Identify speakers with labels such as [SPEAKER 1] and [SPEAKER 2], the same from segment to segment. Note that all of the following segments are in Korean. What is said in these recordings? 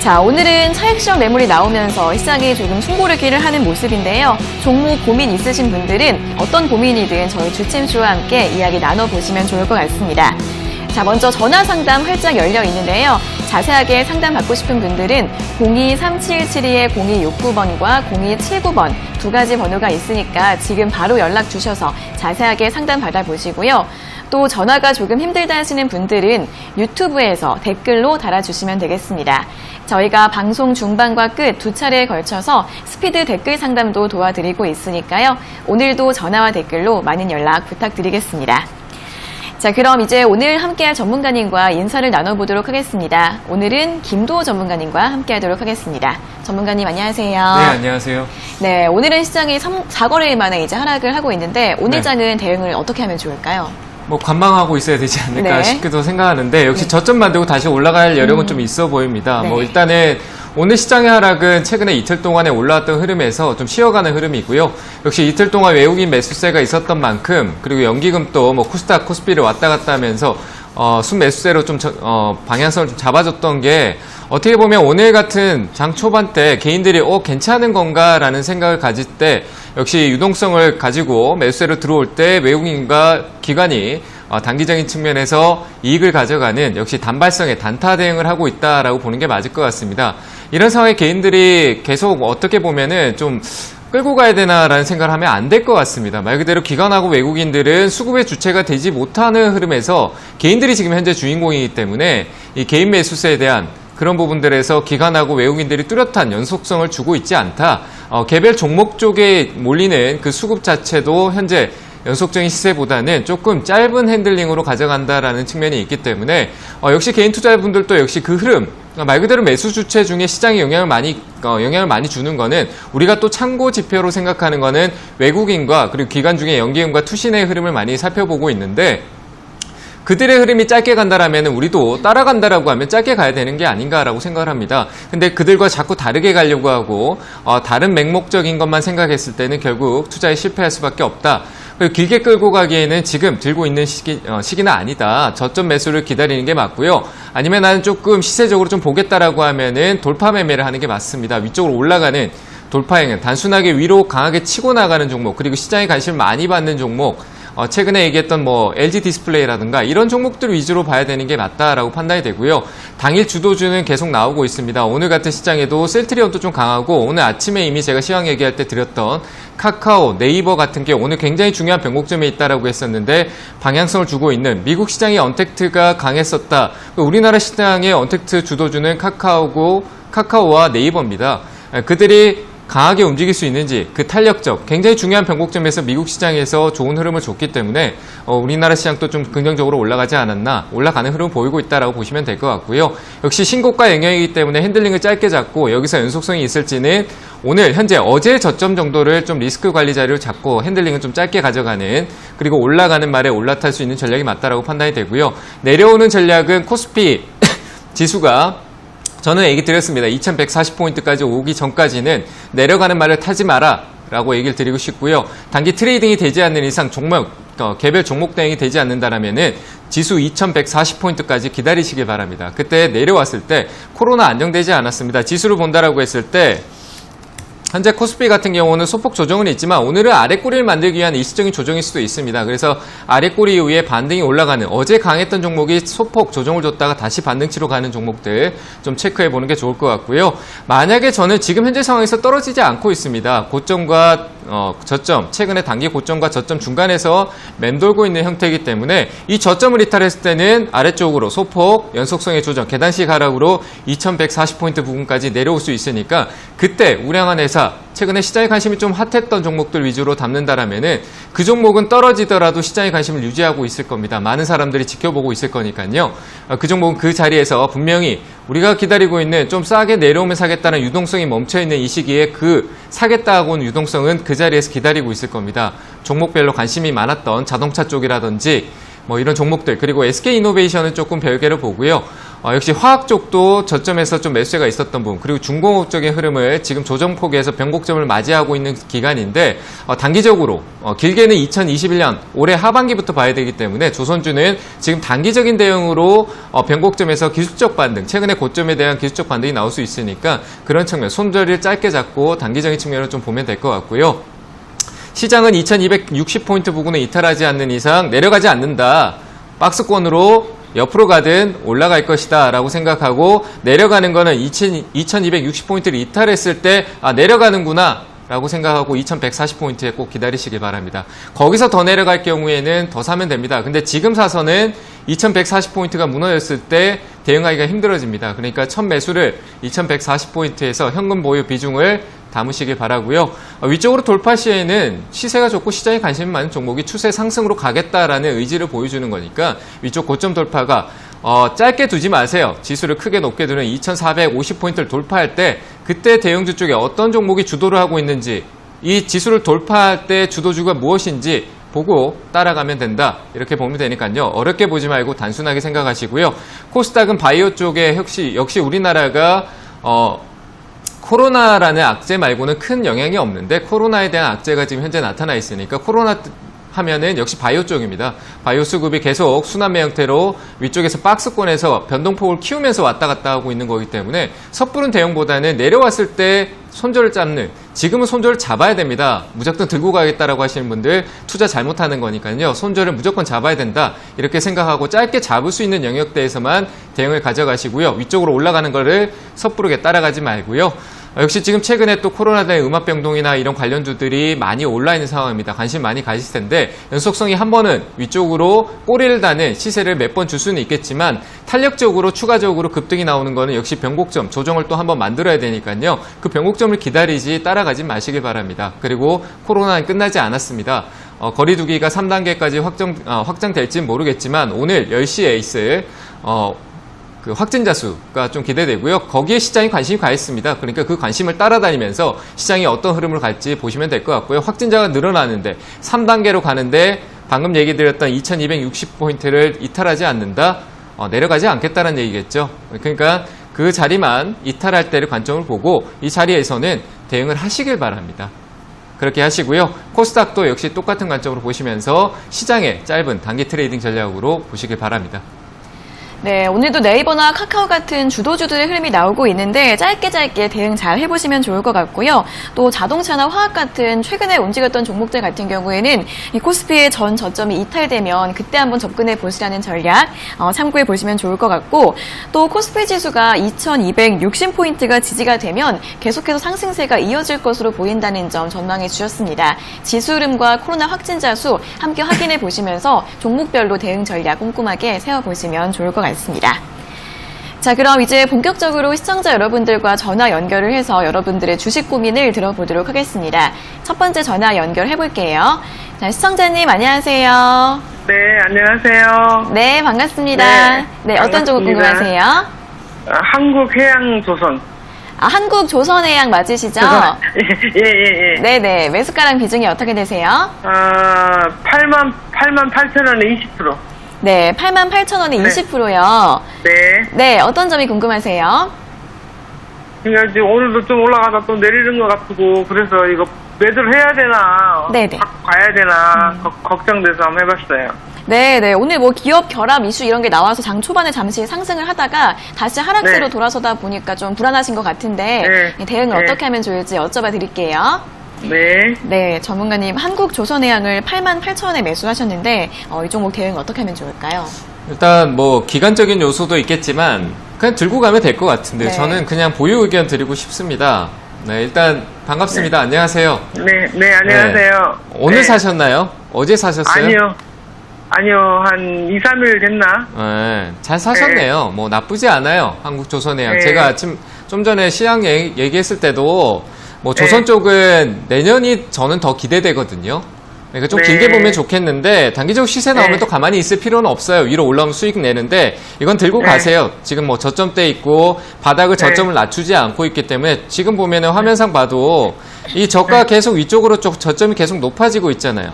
[SPEAKER 1] 자, 오늘은 차익시험 매물이 나오면서 시장이 조금 숨고르기를 하는 모습인데요. 종목 고민 있으신 분들은 어떤 고민이든 저희 주챔쇼와 함께 이야기 나눠보시면 좋을 것 같습니다. 자, 먼저 전화 상담 활짝 열려 있는데요. 자세하게 상담 받고 싶은 분들은 02-3772-0269번과 0279번 두 가지 번호가 있으니까 지금 바로 연락 주셔서 자세하게 상담 받아보시고요. 또 전화가 조금 힘들다 하시는 분들은 유튜브에서 댓글로 달아주시면 되겠습니다. 저희가 방송 중반과 끝 두 차례에 걸쳐서 스피드 댓글 상담도 도와드리고 있으니까요. 오늘도 전화와 댓글로 많은 연락 부탁드리겠습니다. 자, 그럼 이제 오늘 함께할 전문가님과 인사를 나눠보도록 하겠습니다. 오늘은 김도호 전문가님과 함께하도록 하겠습니다. 전문가님 안녕하세요.
[SPEAKER 2] 네, 안녕하세요.
[SPEAKER 1] 네, 오늘은 시장이 4거래일 만에 이제 하락을 하고 있는데 오늘 장은 대응을 어떻게 하면 좋을까요?
[SPEAKER 2] 뭐 관망하고 있어야 되지 않을까
[SPEAKER 1] 네.
[SPEAKER 2] 싶기도 생각하는데 역시 저점 만들고 다시 올라갈 여력은 좀 있어 보입니다.
[SPEAKER 1] 네.
[SPEAKER 2] 뭐 일단은 오늘 시장의 하락은 최근에 이틀 동안에 올라왔던 흐름에서 좀 쉬어가는 흐름이고요. 역시 이틀 동안 외국인 매수세가 있었던 만큼 그리고 연기금도 뭐 코스닥, 코스피를 왔다 갔다 하면서 순매수세로 좀 방향성을 좀 잡아줬던 게 어떻게 보면 오늘 같은 장 초반 때 개인들이 괜찮은 건가라는 생각을 가질 때 역시 유동성을 가지고 매수세로 들어올 때 외국인과 기관이 단기적인 측면에서 이익을 가져가는 역시 단발성의 단타 대응을 하고 있다라고 보는 게 맞을 것 같습니다. 이런 상황에 개인들이 계속 어떻게 보면은 좀 끌고 가야 되나라는 생각을 하면 안 될 것 같습니다. 말 그대로 기관하고 외국인들은 수급의 주체가 되지 못하는 흐름에서 개인들이 지금 현재 주인공이기 때문에 이 개인 매수세에 대한 그런 부분들에서 기관하고 외국인들이 뚜렷한 연속성을 주고 있지 않다. 개별 종목 쪽에 몰리는 그 수급 자체도 현재 연속적인 시세보다는 조금 짧은 핸들링으로 가져간다라는 측면이 있기 때문에 역시 개인 투자자분들도 역시 그 흐름, 말 그대로 매수 주체 중에 시장에 영향을 많이 주는 거는 우리가 또 참고 지표로 생각하는 거는 외국인과 그리고 기관 중에 연기금과 투신의 흐름을 많이 살펴보고 있는데 그들의 흐름이 짧게 간다라면 우리도 따라간다라고 하면 짧게 가야 되는 게 아닌가라고 생각을 합니다. 근데 그들과 자꾸 다르게 가려고 하고 다른 맹목적인 것만 생각했을 때는 결국 투자에 실패할 수밖에 없다. 그리고 길게 끌고 가기에는 지금 들고 있는 시기는 아니다. 저점 매수를 기다리는 게 맞고요. 아니면 나는 조금 시세적으로 좀 보겠다라고 하면은 돌파 매매를 하는 게 맞습니다. 위쪽으로 올라가는 돌파행은 단순하게 위로 강하게 치고 나가는 종목 그리고 시장에 관심을 많이 받는 종목 최근에 얘기했던 뭐 LG 디스플레이라든가 이런 종목들 위주로 봐야 되는 게 맞다라고 판단이 되고요. 당일 주도주는 계속 나오고 있습니다. 오늘 같은 시장에도 셀트리온도 좀 강하고 오늘 아침에 이미 제가 시황 얘기할 때 드렸던 카카오, 네이버 같은 게 오늘 굉장히 중요한 변곡점에 있다라고 했었는데 방향성을 주고 있는 미국 시장의 언택트가 강했었다. 우리나라 시장의 언택트 주도주는 카카오와 네이버입니다. 그들이 강하게 움직일 수 있는지 그 탄력적 굉장히 중요한 변곡점에서 미국 시장에서 좋은 흐름을 줬기 때문에 우리나라 시장도 좀 긍정적으로 올라가지 않았나 올라가는 흐름을 보이고 있다라고 보시면 될 것 같고요. 역시 신고가 영역이기 때문에 핸들링을 짧게 잡고 여기서 연속성이 있을지는 오늘 현재 어제 저점 정도를 좀 리스크 관리 자리로 잡고 핸들링은 좀 짧게 가져가는 그리고 올라가는 말에 올라탈 수 있는 전략이 맞다라고 판단이 되고요. 내려오는 전략은 코스피 지수가 저는 얘기 드렸습니다. 2140포인트까지 오기 전까지는 내려가는 말을 타지 마라 라고 얘기를 드리고 싶고요. 단기 트레이딩이 되지 않는 이상 개별 종목 대응이 되지 않는다라면은 지수 2140포인트까지 기다리시길 바랍니다. 그때 내려왔을 때 코로나 안정되지 않았습니다. 지수를 본다라고 했을 때 현재 코스피 같은 경우는 소폭 조정은 있지만 오늘은 아랫꼬리를 만들기 위한 일시적인 조정일 수도 있습니다. 그래서 아랫꼬리 이후에 반등이 올라가는 어제 강했던 종목이 소폭 조정을 줬다가 다시 반등치로 가는 종목들 좀 체크해보는 게 좋을 것 같고요. 만약에 저는 지금 현재 상황에서 떨어지지 않고 있습니다. 고점과 저점, 최근에 단기 고점과 저점 중간에서 맴돌고 있는 형태이기 때문에 이 저점을 이탈했을 때는 아래쪽으로 소폭 연속성의 조정, 계단식 하락으로 2140포인트 부분까지 내려올 수 있으니까 그때 우량한 회사 최근에 시장에 관심이 좀 핫했던 종목들 위주로 담는다라면은 그 종목은 떨어지더라도 시장에 관심을 유지하고 있을 겁니다. 많은 사람들이 지켜보고 있을 거니까요. 그 종목은 그 자리에서 분명히 우리가 기다리고 있는 좀 싸게 내려오면 사겠다는 유동성이 멈춰있는 이 시기에 그 사겠다고 하는 유동성은 그 자리에서 기다리고 있을 겁니다. 종목별로 관심이 많았던 자동차 쪽이라든지 뭐 이런 종목들 그리고 SK이노베이션은 조금 별개로 보고요. 역시 화학 쪽도 저점에서 좀 매수세가 있었던 부분, 그리고 중공업적인 흐름을 지금 조정폭에서 변곡점을 맞이하고 있는 기간인데 단기적으로 길게는 2021년 올해 하반기부터 봐야 되기 때문에 조선주는 지금 단기적인 대응으로 변곡점에서 기술적 반등, 최근의 고점에 대한 기술적 반등이 나올 수 있으니까 그런 측면, 손절을 짧게 잡고 단기적인 측면을 좀 보면 될 것 같고요. 시장은 2260포인트 부근에 이탈하지 않는 이상 내려가지 않는다. 박스권으로 옆으로 가든 올라갈 것이다 라고 생각하고, 내려가는 거는 2260포인트를 이탈했을 때 내려가는구나 라고 생각하고 2140포인트에 꼭 기다리시길 바랍니다. 거기서 더 내려갈 경우에는 더 사면 됩니다. 근데 지금 사서는 2140포인트가 무너졌을 때 대응하기가 힘들어집니다. 그러니까 첫 매수를 2140포인트에서 현금 보유 비중을 담으시길 바라고요. 위쪽으로 돌파 시에는 시세가 좋고 시장에 관심이 많은 종목이 추세 상승으로 가겠다라는 의지를 보여주는 거니까 위쪽 고점 돌파가 짧게 두지 마세요. 지수를 크게 높게 두는 2450포인트를 돌파할 때 그때 대형주 쪽에 어떤 종목이 주도를 하고 있는지, 이 지수를 돌파할 때 주도주가 무엇인지 보고 따라가면 된다. 이렇게 보면 되니까요. 어렵게 보지 말고 단순하게 생각하시고요. 코스닥은 바이오 쪽에 역시 우리나라가 코로나라는 악재 말고는 큰 영향이 없는데, 코로나에 대한 악재가 지금 현재 나타나 있으니까 코로나 하면은 역시 바이오 쪽입니다. 바이오 수급이 계속 순환매 형태로 위쪽에서 박스권에서 변동폭을 키우면서 왔다 갔다 하고 있는 거기 때문에 섣부른 대응보다는 내려왔을 때 손절을 잡는, 지금은 손절을 잡아야 됩니다. 무조건 들고 가겠다라고 하시는 분들 투자 잘못하는 거니까요. 손절을 무조건 잡아야 된다. 이렇게 생각하고 짧게 잡을 수 있는 영역대에서만 대응을 가져가시고요. 위쪽으로 올라가는 거를 섣부르게 따라가지 말고요. 역시 지금 최근에 또 코로나 대 음압병동이나 이런 관련주들이 많이 올라 있는 상황입니다. 관심 많이 가실 텐데 연속성이 한 번은 위쪽으로 꼬리를 다는 시세를 몇 번 줄 수는 있겠지만 탄력적으로 추가적으로 급등이 나오는 거는 역시 변곡점, 조정을 또 한번 만들어야 되니까요. 그 변곡점을 기다리지 따라가지 마시길 바랍니다. 그리고 코로나는 끝나지 않았습니다. 거리두기가 3단계까지 확장될지는 모르겠지만 오늘 10시에 있을 그 확진자 수가 좀 기대되고요. 거기에 시장이 관심이 가 있습니다. 그러니까 그 관심을 따라다니면서 시장이 어떤 흐름을 갈지 보시면 될 것 같고요. 확진자가 늘어나는데 3단계로 가는데 방금 얘기 드렸던 2260포인트를 이탈하지 않는다? 내려가지 않겠다는 얘기겠죠. 그러니까 그 자리만 이탈할 때를 관점을 보고 이 자리에서는 대응을 하시길 바랍니다. 그렇게 하시고요. 코스닥도 역시 똑같은 관점으로 보시면서 시장의 짧은 단기 트레이딩 전략으로 보시길 바랍니다.
[SPEAKER 1] 네, 오늘도 네이버나 카카오 같은 주도주들의 흐름이 나오고 있는데 짧게 대응 잘 해보시면 좋을 것 같고요. 또 자동차나 화학 같은 최근에 움직였던 종목들 같은 경우에는 이 코스피의 전 저점이 이탈되면 그때 한번 접근해 보시라는 전략 참고해 보시면 좋을 것 같고, 또 코스피 지수가 2260포인트가 지지가 되면 계속해서 상승세가 이어질 것으로 보인다는 점 전망해 주셨습니다. 지수 흐름과 코로나 확진자 수 함께 확인해 보시면서 종목별로 대응 전략 꼼꼼하게 세워보시면 좋을 것 같습니다. 자, 그럼 이제 본격적으로 시청자 여러분들과 전화 연결을 해서 여러분들의 주식 고민을 들어보도록 하겠습니다. 첫 번째 전화 연결해 볼게요. 자, 시청자님 안녕하세요.
[SPEAKER 3] 네, 안녕하세요.
[SPEAKER 1] 네, 반갑습니다. 네, 어떤 종목
[SPEAKER 3] 반갑습니다.
[SPEAKER 1] 궁금하세요?
[SPEAKER 3] 한국해양조선.
[SPEAKER 1] 한국조선해양 맞으시죠?
[SPEAKER 3] 예.
[SPEAKER 1] 네네, 매수가랑 비중이 어떻게 되세요?
[SPEAKER 3] 8만 8천 원에 20%.
[SPEAKER 1] 네, 88,000원에
[SPEAKER 3] 네.
[SPEAKER 1] 20%요.
[SPEAKER 3] 네.
[SPEAKER 1] 네, 어떤 점이 궁금하세요?
[SPEAKER 3] 그러니까 지금 오늘도 좀 올라가다 또 내리는 것 같고, 그래서 이거 매도를 해야 되나,
[SPEAKER 1] 네네.
[SPEAKER 3] 가야 되나, 걱정돼서 한번 해봤어요.
[SPEAKER 1] 네네, 오늘 뭐 기업 결합 이슈 이런 게 나와서 장 초반에 잠시 상승을 하다가 다시 하락세로
[SPEAKER 3] 네.
[SPEAKER 1] 돌아서다 보니까 좀 불안하신 것 같은데
[SPEAKER 3] 네.
[SPEAKER 1] 대응을
[SPEAKER 3] 네.
[SPEAKER 1] 어떻게 하면 좋을지 여쭤봐 드릴게요.
[SPEAKER 3] 네.
[SPEAKER 1] 네, 전문가님, 한국조선해양을 88,000원에 매수하셨는데 이 종목 대응 어떻게 하면 좋을까요?
[SPEAKER 2] 일단 뭐 기간적인 요소도 있겠지만 그냥 들고 가면 될 것 같은데
[SPEAKER 1] 네.
[SPEAKER 2] 저는 그냥 보유 의견 드리고 싶습니다. 네, 일단 반갑습니다. 안녕하세요.
[SPEAKER 3] 네, 안녕하세요.
[SPEAKER 2] 오늘
[SPEAKER 3] 네.
[SPEAKER 2] 사셨나요? 어제 사셨어요?
[SPEAKER 3] 아니요, 한 2, 3일 됐나?
[SPEAKER 2] 네, 잘 사셨네요. 뭐 나쁘지 않아요. 한국조선해양.
[SPEAKER 3] 네.
[SPEAKER 2] 제가 좀 전에 시황 얘기했을 때도 뭐 조선
[SPEAKER 3] 네.
[SPEAKER 2] 쪽은 내년이 저는 더 기대되거든요. 그러니까 좀
[SPEAKER 3] 네.
[SPEAKER 2] 길게 보면 좋겠는데 단기적 시세 나오면
[SPEAKER 3] 네.
[SPEAKER 2] 또 가만히 있을 필요는 없어요. 위로 올라오면 수익 내는데 이건 들고
[SPEAKER 3] 네.
[SPEAKER 2] 가세요. 지금 뭐 저점대 있고 바닥을
[SPEAKER 3] 네.
[SPEAKER 2] 저점을 낮추지 않고 있기 때문에 지금 보면은 화면상 봐도 이 저가 계속 위쪽으로 저점이 계속 높아지고 있잖아요.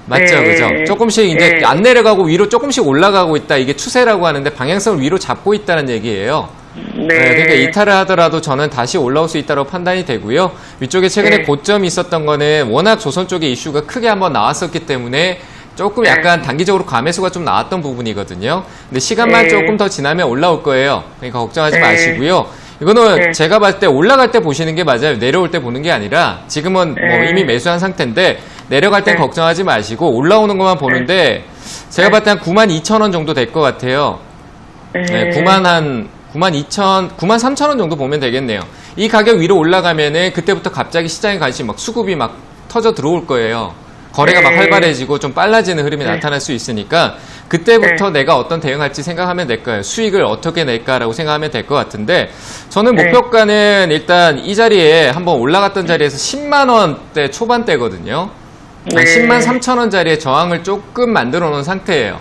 [SPEAKER 2] 맞죠,
[SPEAKER 3] 네.
[SPEAKER 2] 그죠? 조금씩 이제
[SPEAKER 3] 네.
[SPEAKER 2] 안 내려가고 위로 조금씩 올라가고 있다. 이게 추세라고 하는데 방향성을 위로 잡고 있다는 얘기예요.
[SPEAKER 3] 네.
[SPEAKER 2] 그러니까 이탈을 하더라도 저는 다시 올라올 수 있다고 판단이 되고요. 위쪽에 최근에
[SPEAKER 3] 네.
[SPEAKER 2] 고점이 있었던 거는 워낙 조선 쪽에 이슈가 크게 한번 나왔었기 때문에 조금
[SPEAKER 3] 네.
[SPEAKER 2] 약간 단기적으로 감매수가 좀 나왔던 부분이거든요. 근데 시간만
[SPEAKER 3] 네.
[SPEAKER 2] 조금 더 지나면 올라올 거예요. 그러니까 걱정하지
[SPEAKER 3] 네.
[SPEAKER 2] 마시고요. 이거는
[SPEAKER 3] 네.
[SPEAKER 2] 제가 봤을 때 올라갈 때 보시는 게 맞아요. 내려올 때 보는 게 아니라 지금은 뭐
[SPEAKER 3] 네.
[SPEAKER 2] 이미 매수한 상태인데 내려갈 땐
[SPEAKER 3] 네.
[SPEAKER 2] 걱정하지 마시고 올라오는 것만 보는데 제가
[SPEAKER 3] 네.
[SPEAKER 2] 봤을 때 한 92,000원 정도 될 것 같아요. 네, 93,000원 정도 보면 되겠네요. 이 가격 위로 올라가면은 그때부터 갑자기 시장에 관심 막 수급이 막 터져 들어올 거예요. 거래가 막
[SPEAKER 3] 네.
[SPEAKER 2] 활발해지고 좀 빨라지는 흐름이
[SPEAKER 3] 네.
[SPEAKER 2] 나타날 수 있으니까 그때부터
[SPEAKER 3] 네.
[SPEAKER 2] 내가 어떤 대응할지 생각하면 될 거예요. 수익을 어떻게 낼까라고 생각하면 될 것 같은데 저는
[SPEAKER 3] 네.
[SPEAKER 2] 목표가는 일단 이 자리에 한번 올라갔던 자리에서 10만 원대 초반대거든요.
[SPEAKER 3] 네.
[SPEAKER 2] 10만 3천 원짜리의 저항을 조금 만들어 놓은 상태예요.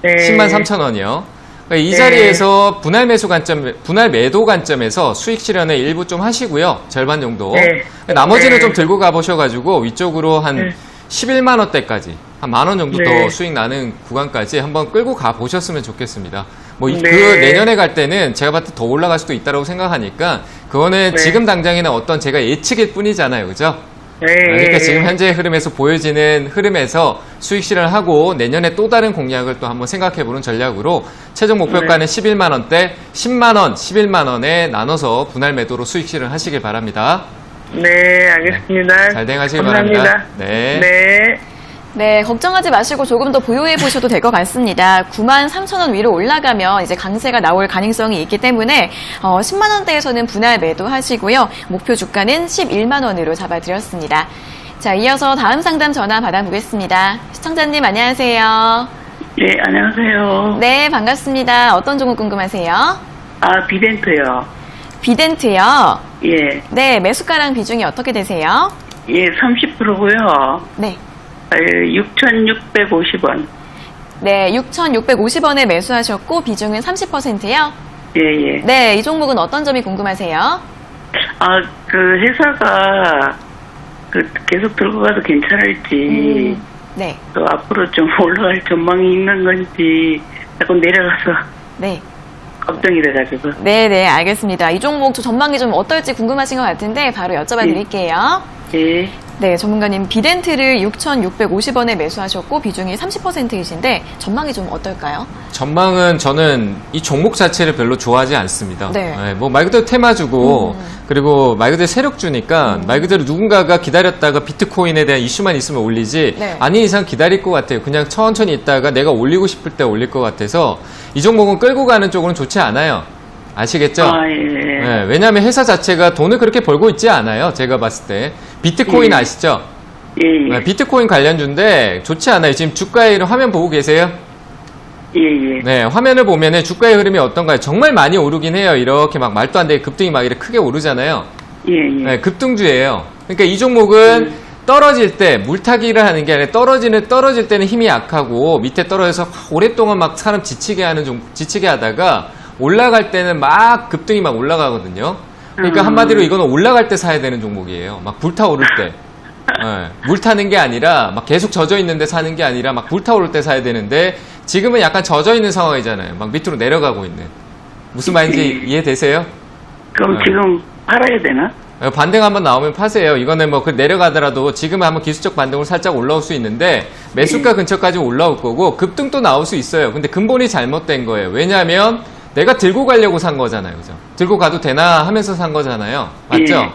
[SPEAKER 3] 네.
[SPEAKER 2] 10만 3천 원이요. 그러니까 이
[SPEAKER 3] 네.
[SPEAKER 2] 자리에서 분할 매도 관점에서 수익 실현을 일부 좀 하시고요. 절반 정도.
[SPEAKER 3] 네.
[SPEAKER 2] 나머지는
[SPEAKER 3] 네.
[SPEAKER 2] 좀 들고 가보셔가지고 위쪽으로 한
[SPEAKER 3] 네.
[SPEAKER 2] 11만 원대까지 한 만 원 정도
[SPEAKER 3] 네.
[SPEAKER 2] 더 수익 나는 구간까지 한번 끌고 가 보셨으면 좋겠습니다. 뭐 그
[SPEAKER 3] 네.
[SPEAKER 2] 내년에 갈 때는 제가 봤을 때 더 올라갈 수도 있다고 생각하니까 그거는
[SPEAKER 3] 네.
[SPEAKER 2] 지금 당장에는 어떤 제가 예측일 뿐이잖아요, 그죠?
[SPEAKER 3] 네.
[SPEAKER 2] 그러니까 지금 현재 흐름에서 보여지는 흐름에서 수익 실현하고 내년에 또 다른 공략을 또 한번 생각해보는 전략으로 최종 목표가는 11만 원대, 10만 원, 11만 원에 나눠서 분할 매도로 수익 실현하시길 바랍니다.
[SPEAKER 3] 네, 알겠습니다.
[SPEAKER 2] 잘 대응하시길
[SPEAKER 3] 감사합니다.
[SPEAKER 2] 바랍니다. 네.
[SPEAKER 3] 네.
[SPEAKER 1] 네, 걱정하지 마시고 조금 더 보유해 보셔도 될 것 같습니다. 93,000원 위로 올라가면 이제 강세가 나올 가능성이 있기 때문에 10만 원대에서는 분할 매도하시고요. 목표 주가는 11만 원으로 잡아드렸습니다. 자, 이어서 다음 상담 전화 받아보겠습니다. 시청자님 안녕하세요.
[SPEAKER 4] 네, 안녕하세요.
[SPEAKER 1] 네, 반갑습니다. 어떤 종목 궁금하세요?
[SPEAKER 4] 아, 비덴트요.
[SPEAKER 1] 비덴트요.
[SPEAKER 4] 예,
[SPEAKER 1] 네, 매수가랑 비중이 어떻게 되세요?
[SPEAKER 4] 예, 30%고요.
[SPEAKER 1] 네.
[SPEAKER 4] 6,650원.
[SPEAKER 1] 네, 6,650원에 매수하셨고 비중은 30%요.
[SPEAKER 4] 예, 예.
[SPEAKER 1] 네, 이 종목은 어떤 점이 궁금하세요?
[SPEAKER 4] 아, 그 회사가 계속 들고 가도 괜찮을지,
[SPEAKER 1] 네,
[SPEAKER 4] 또 앞으로 좀 올라갈 전망이 있는 건지, 자꾸 내려가서
[SPEAKER 1] 네.
[SPEAKER 4] 걱정이 돼가지고.
[SPEAKER 1] 네, 알겠습니다. 이 종목 전망이 좀 어떨지 궁금하신 것 같은데 바로 여쭤봐 드릴게요.
[SPEAKER 4] 예,
[SPEAKER 1] 네, 전문가님 비덴트를 6,650원에 매수하셨고 비중이 30%이신데 전망이 좀 어떨까요?
[SPEAKER 2] 전망은 저는 이 종목 자체를 별로 좋아하지 않습니다.
[SPEAKER 1] 네.
[SPEAKER 2] 뭐 말 그대로 테마주고 그리고 말 그대로 세력주니까 말 그대로 누군가가 기다렸다가 비트코인에 대한 이슈만 있으면 올리지
[SPEAKER 1] 네.
[SPEAKER 2] 아닌 이상 기다릴 것 같아요. 그냥 천천히 있다가 내가 올리고 싶을 때 올릴 것 같아서 이 종목은 끌고 가는 쪽으로는 좋지 않아요. 아시겠죠?
[SPEAKER 4] 아, 예.
[SPEAKER 2] 네, 왜냐하면 회사 자체가 돈을 그렇게 벌고 있지 않아요. 제가 봤을 때. 비트코인
[SPEAKER 4] 예.
[SPEAKER 2] 아시죠?
[SPEAKER 4] 예,
[SPEAKER 2] 네, 비트코인 관련주인데 좋지 않아요. 지금 주가의 화면 보고 계세요?
[SPEAKER 4] 예, 예.
[SPEAKER 2] 네, 화면을 보면은 주가의 흐름이 어떤가요? 정말 많이 오르긴 해요. 이렇게 막 말도 안 되게 급등이 막 이렇게 크게 오르잖아요.
[SPEAKER 4] 예, 예.
[SPEAKER 2] 네, 급등주예요. 그러니까 이 종목은 떨어질 때 물타기를 하는 게 아니라 떨어질 때는 힘이 약하고 밑에 떨어져서 오랫동안 막 사람 지치게 하다가 올라갈 때는 막 급등이 막 올라가거든요. 그러니까 한마디로 이거는 올라갈 때 사야 되는 종목이에요. 막 불타오를 때. 네, 물 타는 게 아니라 막 계속 젖어 있는데 사는 게 아니라 막 불타오를 때 사야 되는데 지금은 약간 젖어 있는 상황이잖아요. 막 밑으로 내려가고 있는. 무슨 말인지 이해되세요?
[SPEAKER 4] 그럼
[SPEAKER 2] 네.
[SPEAKER 4] 지금 팔아야 되나?
[SPEAKER 2] 반등 한번 나오면 파세요. 이거는 뭐 내려가더라도 지금은 한번 기술적 반등으로 살짝 올라올 수 있는데 매수가 근처까지 올라올 거고 급등도 나올 수 있어요. 근데 근본이 잘못된 거예요. 왜냐하면 내가 들고 가려고 산 거잖아요. 그죠? 들고 가도 되나 하면서 산 거잖아요. 맞죠?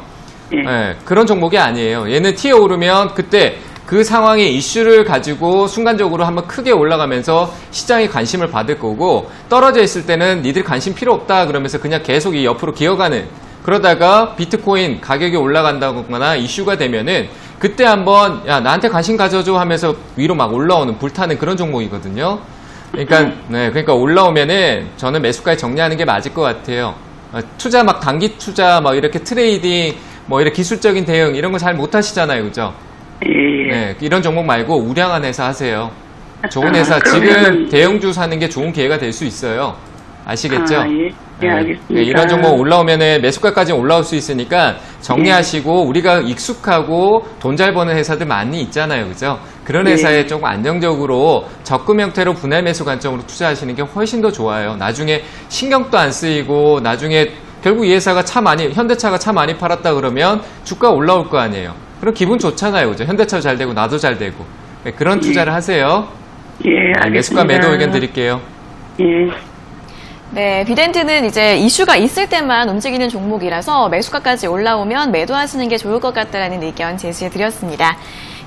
[SPEAKER 4] 예.
[SPEAKER 2] 네, 그런 종목이 아니에요. 얘는 튀어 오르면 그때 그 상황의 이슈를 가지고 순간적으로 한번 크게 올라가면서 시장이 관심을 받을 거고 떨어져 있을 때는 니들 관심 필요 없다 그러면서 그냥 계속 이 옆으로 기어가는 그러다가 비트코인 가격이 올라간다거나 이슈가 되면은 그때 한번 야 나한테 관심 가져줘 하면서 위로 막 올라오는 불타는 그런 종목이거든요. 그러니까 올라오면은 저는 매수가에 정리하는 게 맞을 것 같아요. 투자 막 단기 투자 막 이렇게 트레이딩 뭐 이렇게 기술적인 대응 이런 거 잘 못하시잖아요, 그죠?
[SPEAKER 4] 예.
[SPEAKER 2] 네, 이런 종목 말고 우량한 회사 하세요. 좋은 회사 지금
[SPEAKER 4] 그러면은-
[SPEAKER 2] 대형주 사는 게 좋은 기회가 될 수 있어요. 아시겠죠?
[SPEAKER 4] 아, 예. 예, 알겠습니다.
[SPEAKER 2] 네, 이런 종목 올라오면은 매수가까지 올라올 수 있으니까 정리하시고 우리가 익숙하고 돈 잘 버는 회사들 많이 있잖아요, 그죠? 그런 회사에 조금 안정적으로 적금 형태로 분할 매수 관점으로 투자하시는 게 훨씬 더 좋아요. 나중에 신경도 안 쓰이고 나중에 결국 이 회사가 현대차가 차 많이 팔았다 그러면 주가가 올라올 거 아니에요. 그럼 기분 좋잖아요. 그죠? 현대차도 잘 되고 나도 잘 되고. 네, 그런 투자를 하세요.
[SPEAKER 4] 예, 알겠습니다.
[SPEAKER 2] 매수가 매도 의견 드릴게요.
[SPEAKER 4] 예.
[SPEAKER 1] 네, 비덴트는 이제 이슈가 있을 때만 움직이는 종목이라서 매수가까지 올라오면 매도하시는 게 좋을 것 같다라는 의견 제시해 드렸습니다.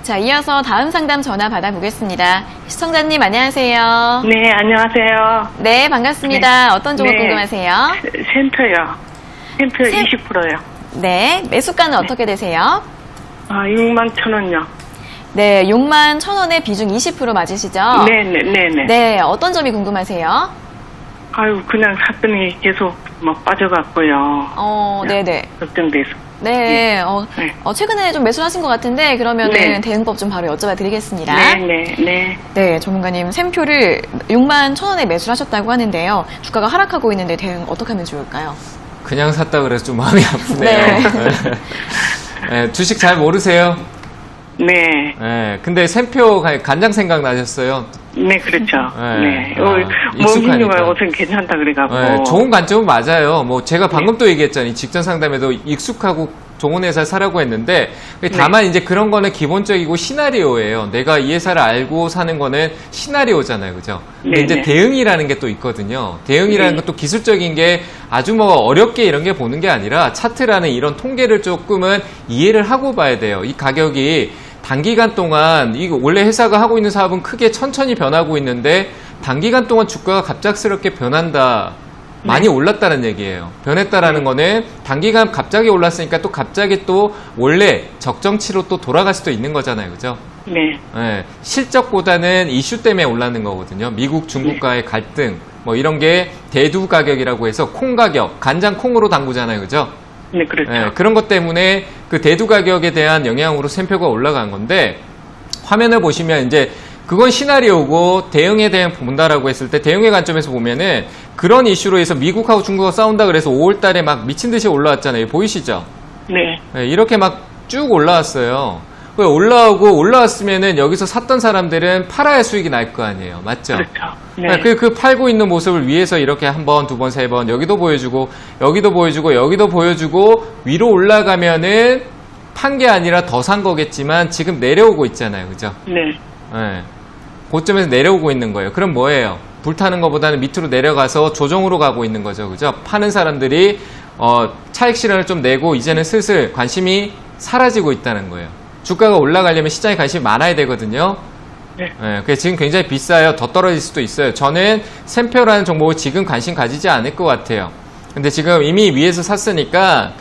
[SPEAKER 1] 자, 이어서 다음 상담 전화 받아보겠습니다. 시청자님 안녕하세요.
[SPEAKER 4] 네, 안녕하세요.
[SPEAKER 1] 네, 반갑습니다. 어떤 종목
[SPEAKER 4] 네.
[SPEAKER 1] 궁금하세요?
[SPEAKER 4] 센터요. 센터 20%요.
[SPEAKER 1] 네, 매수가는 어떻게 되세요?
[SPEAKER 4] 6만 1,000원요.
[SPEAKER 1] 네, 6만 1,000원에 비중 20% 맞으시죠?
[SPEAKER 4] 네네네네.
[SPEAKER 1] 네, 어떤 점이 궁금하세요?
[SPEAKER 4] 아유, 그냥 샀더니 계속 빠져갔고요.
[SPEAKER 1] 네네.
[SPEAKER 4] 걱정돼서.
[SPEAKER 1] 네,
[SPEAKER 4] 네.
[SPEAKER 1] 최근에 좀 매수를 하신 것 같은데, 그러면은
[SPEAKER 4] 네.
[SPEAKER 1] 대응법 좀 바로 여쭤봐 드리겠습니다.
[SPEAKER 4] 네네네.
[SPEAKER 1] 네, 전문가님, 샘표를 6만 1,000원에 매수를 하셨다고 하는데요. 주가가 하락하고 있는데 대응 어떻게 하면 좋을까요?
[SPEAKER 2] 그냥 샀다 그래서 좀 마음이 아프네요.
[SPEAKER 1] 네.
[SPEAKER 2] 네, 주식 잘 모르세요?
[SPEAKER 4] 네.
[SPEAKER 2] 네, 근데 샘표 간장 생각 나셨어요?
[SPEAKER 4] 네, 그렇죠.
[SPEAKER 2] 네.
[SPEAKER 4] 네.
[SPEAKER 2] 익숙하니까.
[SPEAKER 4] 힘들어요. 우선 괜찮다 그래가지고.
[SPEAKER 2] 네, 좋은 관점은 맞아요. 뭐 제가 방금 또 얘기했잖아요. 직전 상담에도 익숙하고 좋은 회사 사라고 했는데 다만 이제 그런 거는 기본적이고 시나리오예요. 내가 이 회사를 알고 사는 거는 시나리오잖아요. 그죠? 근데 이제
[SPEAKER 4] 네네.
[SPEAKER 2] 대응이라는 게 또 있거든요. 대응이라는
[SPEAKER 4] 네.
[SPEAKER 2] 것도 기술적인 게 아주 뭐 어렵게 이런 게 보는 게 아니라 차트라는 이런 통계를 조금은 이해를 하고 봐야 돼요. 이 가격이 단기간 동안 이거 원래 회사가 하고 있는 사업은 크게 천천히 변하고 있는데 단기간 동안 주가가 갑작스럽게 변한다. 많이 올랐다는 얘기예요. 변했다라는 거는 단기간 갑자기 올랐으니까 또 갑자기 또 원래 적정치로 또 돌아갈 수도 있는 거잖아요. 그죠?
[SPEAKER 4] 네.
[SPEAKER 2] 예, 실적보다는 이슈 때문에 올랐는 거거든요. 미국, 중국과의 갈등, 뭐 이런 게 대두 가격이라고 해서 콩 가격, 간장 콩으로 담그잖아요. 그죠?
[SPEAKER 4] 네, 그렇죠.
[SPEAKER 2] 예, 그런 것 때문에 그 대두 가격에 대한 영향으로 샘표가 올라간 건데 화면을 보시면 이제 그건 시나리오고 대응에 대한 본다라고 했을 때 대응의 관점에서 보면은 그런 이슈로 해서 미국하고 중국하고 싸운다 그래서 5월 달에 막 미친 듯이 올라왔잖아요. 보이시죠?
[SPEAKER 4] 네.
[SPEAKER 2] 예, 이렇게 막 쭉 올라왔어요. 올라왔으면은 여기서 샀던 사람들은 팔아야 수익이 날 거 아니에요. 맞죠?
[SPEAKER 4] 그렇죠. 네.
[SPEAKER 2] 그 팔고 있는 모습을 위에서 이렇게 한 번, 두 번, 세 번, 여기도 보여주고, 여기도 보여주고, 여기도 보여주고, 위로 올라가면은 판 게 아니라 더 산 거겠지만 지금 내려오고 있잖아요. 그죠?
[SPEAKER 4] 네.
[SPEAKER 2] 예. 고점에서 내려오고 있는 거예요. 그럼 뭐예요? 불타는 것보다는 밑으로 내려가서 조정으로 가고 있는 거죠. 그죠? 파는 사람들이, 차익 실현을 좀 내고 이제는 슬슬 관심이 사라지고 있다는 거예요. 주가가 올라가려면 시장에 관심이 많아야 되거든요.
[SPEAKER 4] 네.
[SPEAKER 2] 그래서 지금 굉장히 비싸요. 더 떨어질 수도 있어요. 저는 샘표라는 종목을 지금 관심 가지지 않을 것 같아요. 근데 지금 이미 위에서 샀으니까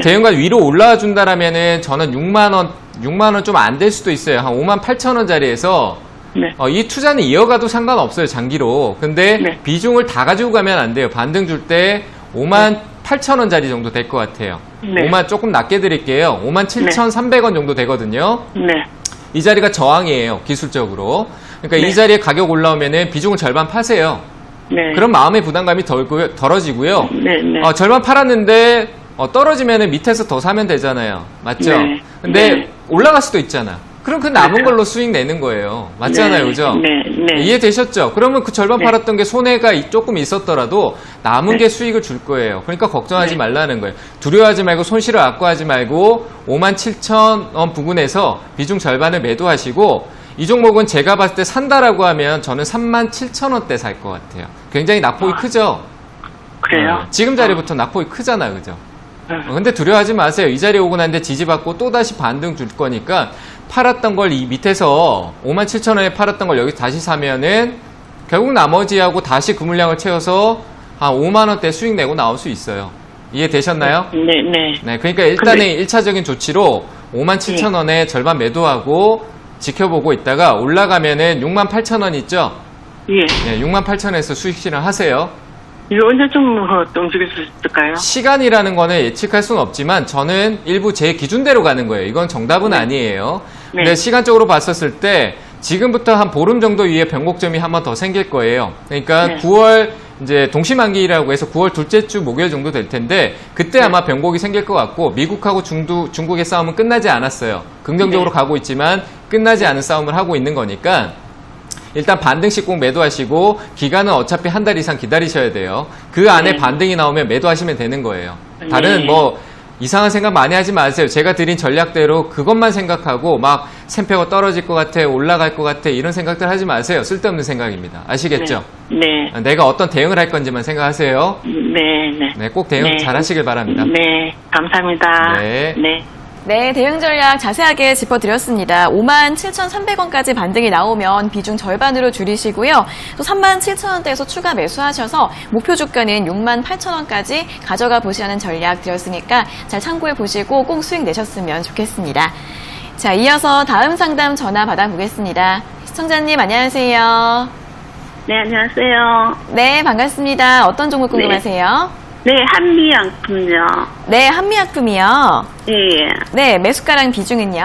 [SPEAKER 2] 대응가 위로 올라와 준다라면은 저는 6만 원 좀 안 될 수도 있어요. 한 5만 8천 원짜리에서
[SPEAKER 4] 네.
[SPEAKER 2] 이 투자는 이어가도 상관없어요. 장기로. 근데
[SPEAKER 4] 네.
[SPEAKER 2] 비중을 다 가지고 가면 안 돼요. 반등 줄 때 5만 8천 원짜리 정도 될 것 같아요.
[SPEAKER 4] 네.
[SPEAKER 2] 5만 조금 낮게 드릴게요. 5만 7,300원 정도 되거든요.
[SPEAKER 4] 네.
[SPEAKER 2] 이 자리가 저항이에요. 기술적으로. 그러니까
[SPEAKER 4] 네.
[SPEAKER 2] 이 자리에 가격 올라오면은 비중을 절반 파세요.
[SPEAKER 4] 네.
[SPEAKER 2] 그럼 마음의 부담감이 덜어지고요.
[SPEAKER 4] 네. 네.
[SPEAKER 2] 절반 팔았는데 떨어지면은 밑에서 더 사면 되잖아요. 맞죠?
[SPEAKER 4] 네.
[SPEAKER 2] 근데
[SPEAKER 4] 네.
[SPEAKER 2] 올라갈 수도 있잖아. 그럼 그 남은
[SPEAKER 4] 그렇죠.
[SPEAKER 2] 걸로 수익 내는 거예요. 맞잖아요.
[SPEAKER 4] 네.
[SPEAKER 2] 그죠?
[SPEAKER 4] 네. 네.
[SPEAKER 2] 이해되셨죠? 그러면 그 절반
[SPEAKER 4] 네.
[SPEAKER 2] 팔았던 게 손해가 조금 있었더라도 남은
[SPEAKER 4] 네.
[SPEAKER 2] 게 수익을 줄 거예요. 그러니까 걱정하지
[SPEAKER 4] 네.
[SPEAKER 2] 말라는 거예요. 두려워하지 말고 손실을 악고하지 말고 57,000원 부근에서 비중 절반을 매도하시고 이 종목은 제가 봤을 때 산다라고 하면 저는 37,000원대 살 것 같아요. 굉장히 낙폭이 크죠?
[SPEAKER 4] 그래요?
[SPEAKER 2] 지금 자리부터 낙폭이 크잖아요. 그죠?
[SPEAKER 4] 네.
[SPEAKER 2] 근데 두려워하지 마세요. 이 자리에 오고 난데 지지받고 또다시 반등 줄 거니까 팔았던 걸 이 밑에서 57,000원에 팔았던 걸 여기 다시 사면은 결국 나머지하고 다시 그 물량을 채워서 한 5만원대 수익 내고 나올 수 있어요. 이해되셨나요?
[SPEAKER 4] 네. 네.
[SPEAKER 2] 네, 그러니까 일단은 1차적인 조치로 57,000원에 절반 매도하고 지켜보고 있다가 올라가면은 68,000원 있죠?
[SPEAKER 4] 예.
[SPEAKER 2] 네, 68,000원에서 수익 실현하세요.
[SPEAKER 4] 이거 언제쯤 움직일 수 있을까요?
[SPEAKER 2] 시간이라는 거는 예측할 수는 없지만 저는 일부 제 기준대로 가는 거예요. 이건 정답은
[SPEAKER 4] 네.
[SPEAKER 2] 아니에요.
[SPEAKER 4] 네.
[SPEAKER 2] 근데 시간적으로 봤었을 때 지금부터 한 보름 정도 위에 변곡점이 한 번 더 생길 거예요. 그러니까
[SPEAKER 4] 네.
[SPEAKER 2] 9월 이제 동시만기라고 해서 9월 둘째 주 목요일 정도 될 텐데 그때
[SPEAKER 4] 네.
[SPEAKER 2] 아마 변곡이 생길 것 같고 미국하고 중국의 싸움은 끝나지 않았어요. 긍정적으로
[SPEAKER 4] 네.
[SPEAKER 2] 가고 있지만 끝나지 않은 싸움을 하고 있는 거니까 일단 반등씩 꼭 매도하시고 기간은 어차피 한 달 이상 기다리셔야 돼요. 그 안에
[SPEAKER 4] 네.
[SPEAKER 2] 반등이 나오면 매도하시면 되는 거예요.
[SPEAKER 4] 네.
[SPEAKER 2] 다른 뭐 이상한 생각 많이 하지 마세요. 제가 드린 전략대로 그것만 생각하고 막 샘표가 떨어질 것 같아, 올라갈 것 같아 이런 생각들 하지 마세요. 쓸데없는 생각입니다. 아시겠죠?
[SPEAKER 4] 네.
[SPEAKER 2] 내가 어떤 대응을 할 건지만 생각하세요.
[SPEAKER 4] 네.
[SPEAKER 2] 네, 꼭 대응
[SPEAKER 4] 네.
[SPEAKER 2] 잘 하시길 바랍니다.
[SPEAKER 4] 네. 감사합니다.
[SPEAKER 2] 네.
[SPEAKER 4] 네.
[SPEAKER 1] 네, 대응 전략 자세하게 짚어드렸습니다. 57,300원까지 반등이 나오면 비중 절반으로 줄이시고요. 또 37,000원대에서 추가 매수하셔서 목표 주가는 68,000원까지 가져가 보시라는 전략 드렸으니까 잘 참고해 보시고 꼭 수익 내셨으면 좋겠습니다. 자, 이어서 다음 상담 전화 받아보겠습니다. 시청자님 안녕하세요.
[SPEAKER 4] 네, 안녕하세요.
[SPEAKER 1] 네, 반갑습니다. 어떤 종목 궁금하세요?
[SPEAKER 4] 네, 한미양품요.
[SPEAKER 1] 네, 한미약품이요.
[SPEAKER 4] 예, 예.
[SPEAKER 1] 네, 매수가랑 비중은요?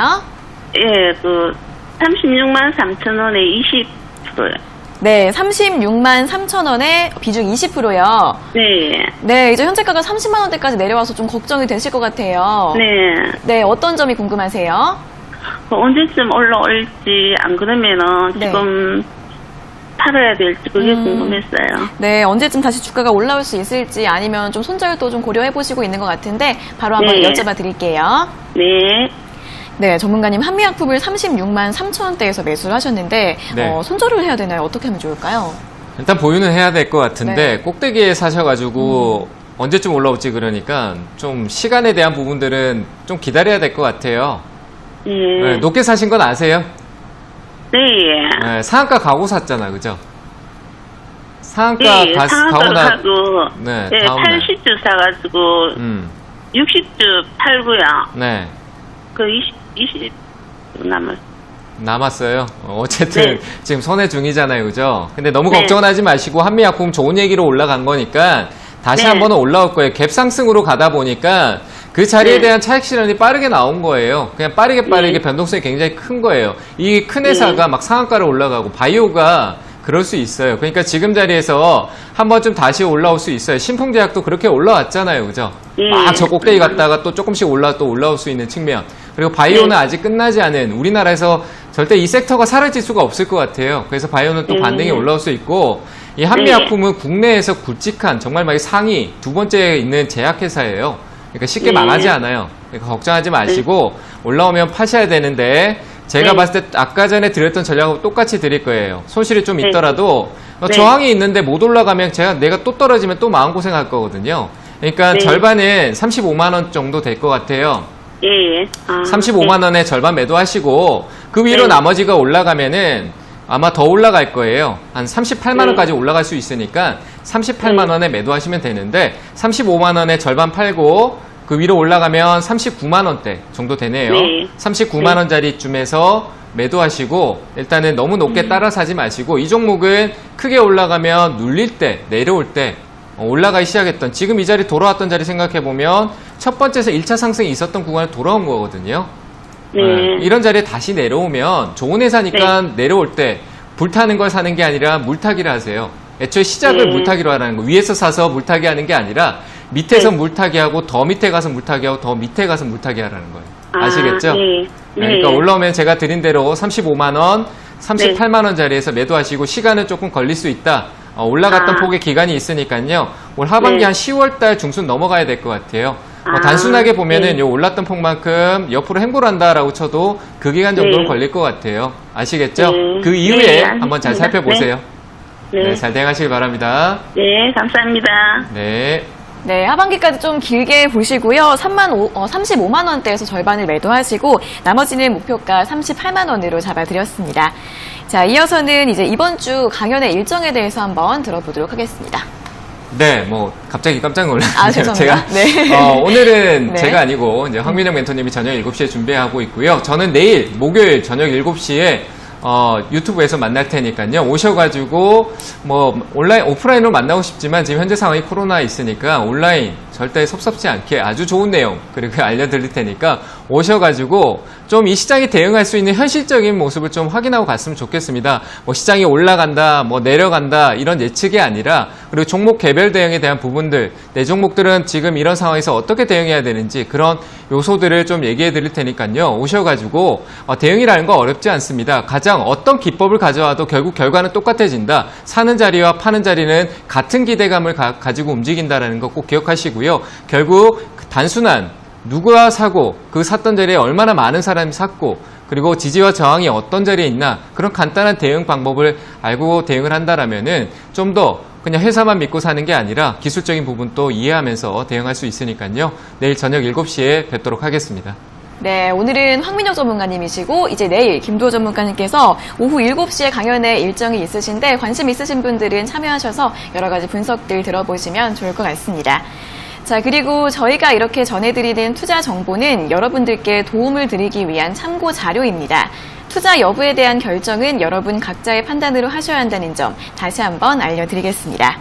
[SPEAKER 4] 예, 36만 3천 원에 20%요.
[SPEAKER 1] 네, 36만 3천 원에 비중 20%요.
[SPEAKER 4] 네,
[SPEAKER 1] 네, 이제 현재가가 30만 원대까지 내려와서 좀 걱정이 되실 것 같아요.
[SPEAKER 4] 네.
[SPEAKER 1] 네, 어떤 점이 궁금하세요?
[SPEAKER 4] 언제쯤 올라올지, 안 그러면은
[SPEAKER 1] 네.
[SPEAKER 4] 지금 팔아야 될지 그게 궁금했어요.
[SPEAKER 1] 네, 언제쯤 다시 주가가 올라올 수 있을지 아니면 좀 손절도 좀 고려해 보시고 있는 것 같은데 바로 한번
[SPEAKER 4] 네.
[SPEAKER 1] 여쭤봐 드릴게요.
[SPEAKER 4] 네.
[SPEAKER 1] 네, 전문가님 한미약품을 36만 3천 원대에서 매수를 하셨는데
[SPEAKER 2] 네.
[SPEAKER 1] 손절을 해야 되나요? 어떻게 하면 좋을까요?
[SPEAKER 2] 일단 보유는 해야 될 것 같은데
[SPEAKER 1] 네.
[SPEAKER 2] 꼭대기에 사셔가지고 언제쯤 올라올지 그러니까 좀 시간에 대한 부분들은 좀 기다려야 될 것 같아요.
[SPEAKER 4] 예.
[SPEAKER 2] 네, 높게 사신 건 아세요?
[SPEAKER 4] 네, 예.
[SPEAKER 2] 네, 상한가 가고 샀잖아, 그죠? 상한가
[SPEAKER 4] 예,
[SPEAKER 2] 가고
[SPEAKER 4] 상한가로
[SPEAKER 2] 나
[SPEAKER 4] 가고,
[SPEAKER 2] 네,
[SPEAKER 4] 예,
[SPEAKER 2] 다음 날.
[SPEAKER 4] 80주 사가지고, 60주 팔고요.
[SPEAKER 2] 네,
[SPEAKER 4] 그 20 남았어요.
[SPEAKER 2] 남았어요. 어쨌든
[SPEAKER 4] 네.
[SPEAKER 2] 지금 손해 중이잖아요, 그죠? 근데 너무
[SPEAKER 4] 네.
[SPEAKER 2] 걱정은 하지 마시고 한미약품 좋은 얘기로 올라간 거니까 다시
[SPEAKER 4] 네.
[SPEAKER 2] 한번은 올라올 거예요. 갭 상승으로 가다 보니까 그 자리에
[SPEAKER 4] 네.
[SPEAKER 2] 대한 차익 실현이 빠르게 나온 거예요. 그냥 빠르게
[SPEAKER 4] 네.
[SPEAKER 2] 변동성이 굉장히 큰 거예요. 이 큰 회사가 막 상한가로 올라가고 바이오가 그럴 수 있어요. 그러니까 지금 자리에서 한 번쯤 다시 올라올 수 있어요. 신풍제약도 그렇게 올라왔잖아요, 그죠?
[SPEAKER 4] 예.
[SPEAKER 2] 막 저 꼭대기 갔다가 또 조금씩 또 올라올 수 있는 측면. 그리고 바이오는
[SPEAKER 4] 네.
[SPEAKER 2] 아직 끝나지 않은 우리나라에서 절대 이 섹터가 사라질 수가 없을 것 같아요. 그래서 바이오는 또 반등이 올라올 수 있고 이 한미약품은 국내에서 굵직한 정말 막 상위 두 번째에 있는 제약회사예요. 그러니까 쉽게
[SPEAKER 4] 네.
[SPEAKER 2] 망하지 않아요. 그러니까 걱정하지 마시고 올라오면 파셔야 되는데 제가
[SPEAKER 4] 네.
[SPEAKER 2] 봤을 때 아까 전에 드렸던 전략하고 똑같이 드릴 거예요. 손실이 좀
[SPEAKER 4] 네.
[SPEAKER 2] 있더라도
[SPEAKER 4] 네.
[SPEAKER 2] 저항이 있는데 못 올라가면 내가 또 떨어지면 또 마음고생할 거거든요. 그러니까
[SPEAKER 4] 네.
[SPEAKER 2] 절반은 35만 원 정도 될 것 같아요.
[SPEAKER 4] 예, 예. 아,
[SPEAKER 2] 35만 원에 절반 매도하시고 그 위로
[SPEAKER 4] 네.
[SPEAKER 2] 나머지가 올라가면은 아마 더 올라갈 거예요. 한 38만
[SPEAKER 4] 네.
[SPEAKER 2] 원까지 올라갈 수 있으니까 38만 원에 매도하시면 되는데 35만 원에 절반 팔고 그 위로 올라가면 39만 원대 정도 되네요.
[SPEAKER 4] 네.
[SPEAKER 2] 39만 원짜리쯤에서 매도하시고 일단은 너무 높게 따라 사지 마시고 이 종목은 크게 올라가면 눌릴 때 내려올 때 올라가기 시작했던 지금 이 자리 돌아왔던 자리 생각해 보면 첫 번째에서 1차 상승이 있었던 구간에 돌아온 거거든요.
[SPEAKER 4] 네.
[SPEAKER 2] 이런 자리에 다시 내려오면 좋은 회사니까 내려올 때 불타는 걸 사는 게 아니라 물타기를 하세요. 애초에 시작을
[SPEAKER 4] 네.
[SPEAKER 2] 물타기로 하라는 거. 위에서 사서 물타기 하는 게 아니라 밑에서
[SPEAKER 4] 네.
[SPEAKER 2] 물타기 하고 더 밑에 가서 물타기 하고 더 밑에 가서 물타기 하라는 거예요. 아시겠죠?
[SPEAKER 4] 네.
[SPEAKER 2] 그러니까
[SPEAKER 4] 네.
[SPEAKER 2] 올라오면 제가 드린 대로 35만 원, 38만 원 자리에서 매도하시고 시간은 조금 걸릴 수 있다. 올라갔던
[SPEAKER 4] 아.
[SPEAKER 2] 폭의 기간이 있으니까요. 올 하반기
[SPEAKER 4] 네.
[SPEAKER 2] 한 10월 달 중순 넘어가야 될 것 같아요.
[SPEAKER 4] 아,
[SPEAKER 2] 단순하게 보면은
[SPEAKER 4] 네.
[SPEAKER 2] 요 올랐던 폭만큼 옆으로 횡보한다라고 쳐도 그 기간 정도는
[SPEAKER 4] 네.
[SPEAKER 2] 걸릴 것 같아요. 아시겠죠?
[SPEAKER 4] 네.
[SPEAKER 2] 그 이후에
[SPEAKER 4] 네,
[SPEAKER 2] 한번 잘
[SPEAKER 4] 알겠습니다.
[SPEAKER 2] 살펴보세요.
[SPEAKER 4] 네.
[SPEAKER 2] 네, 잘 대응하시길 바랍니다.
[SPEAKER 4] 네, 감사합니다.
[SPEAKER 2] 네.
[SPEAKER 1] 네, 하반기까지 좀 길게 보시고요. 35만 원대에서 절반을 매도하시고 나머지는 목표가 38만 원으로 잡아드렸습니다. 자, 이어서는 이제 이번 주 강연의 일정에 대해서 한번 들어보도록 하겠습니다.
[SPEAKER 2] 네, 뭐 갑자기 깜짝 놀랐네요.
[SPEAKER 1] 아, 죄송합니다.
[SPEAKER 2] 제가
[SPEAKER 1] 네.
[SPEAKER 2] 오늘은
[SPEAKER 1] 네.
[SPEAKER 2] 제가 아니고 이제 황민영 멘토님이 저녁 7시에 준비하고 있고요. 저는 내일 목요일 저녁 7시에 유튜브에서 만날 테니까요. 오셔가지고 뭐 온라인 오프라인으로 만나고 싶지만 지금 현재 상황이 코로나 있으니까 온라인 절대 섭섭지 않게 아주 좋은 내용 그리고 알려드릴 테니까 오셔가지고 좀 이 시장에 대응할 수 있는 현실적인 모습을 좀 확인하고 갔으면 좋겠습니다. 뭐 시장이 올라간다, 뭐 내려간다 이런 예측이 아니라 그리고 종목 개별 대응에 대한 부분들 내 종목들은 지금 이런 상황에서 어떻게 대응해야 되는지 그런 요소들을 좀 얘기해 드릴 테니까요. 오셔가지고 대응이라는 거 어렵지 않습니다. 가장 어떤 기법을 가져와도 결국 결과는 똑같아진다. 사는 자리와 파는 자리는 같은 기대감을 가지고 움직인다는 거 꼭 기억하시고요. 결국 단순한 누가 사고 그 샀던 자리에 얼마나 많은 사람이 샀고 그리고 지지와 저항이 어떤 자리에 있나 그런 간단한 대응 방법을 알고 대응을 한다라면은 좀 더 그냥 회사만 믿고 사는 게 아니라 기술적인 부분도 이해하면서 대응할 수 있으니까요. 내일 저녁 7시에 뵙도록 하겠습니다.
[SPEAKER 1] 네, 오늘은 황민혁 전문가님이시고 이제 내일 김도호 전문가님께서 오후 7시에 강연에 일정이 있으신데 관심 있으신 분들은 참여하셔서 여러 가지 분석들 들어보시면 좋을 것 같습니다. 자, 그리고 저희가 이렇게 전해드리는 투자 정보는 여러분들께 도움을 드리기 위한 참고 자료입니다. 투자 여부에 대한 결정은 여러분 각자의 판단으로 하셔야 한다는 점 다시 한번 알려드리겠습니다.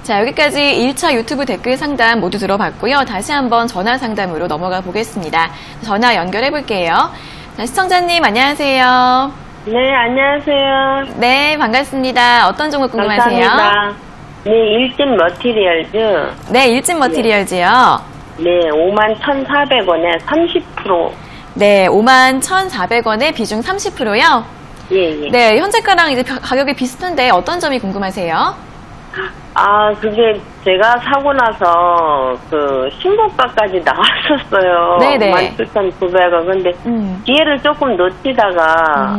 [SPEAKER 1] 자, 여기까지 1차 유튜브 댓글 상담 모두 들어봤고요. 다시 한번 전화 상담으로 넘어가 보겠습니다. 전화 연결해 볼게요. 자, 시청자님 안녕하세요.
[SPEAKER 5] 네, 안녕하세요.
[SPEAKER 1] 네, 반갑습니다. 어떤 종목 궁금하세요?
[SPEAKER 5] 감사합니다. 네, 일진 머티리얼즈.
[SPEAKER 1] 네, 일진 머티리얼즈요.
[SPEAKER 5] 네, 51,400원에 30%.
[SPEAKER 1] 네, 51,400원에 비중 30%요?
[SPEAKER 5] 예, 예.
[SPEAKER 1] 네, 현재가랑 이제 가격이 비슷한데 어떤 점이 궁금하세요?
[SPEAKER 5] 아, 그게 제가 사고 나서 그 신고가까지 나왔었어요.
[SPEAKER 1] 네네.
[SPEAKER 5] 17,900원. 근데 기회를 조금 놓치다가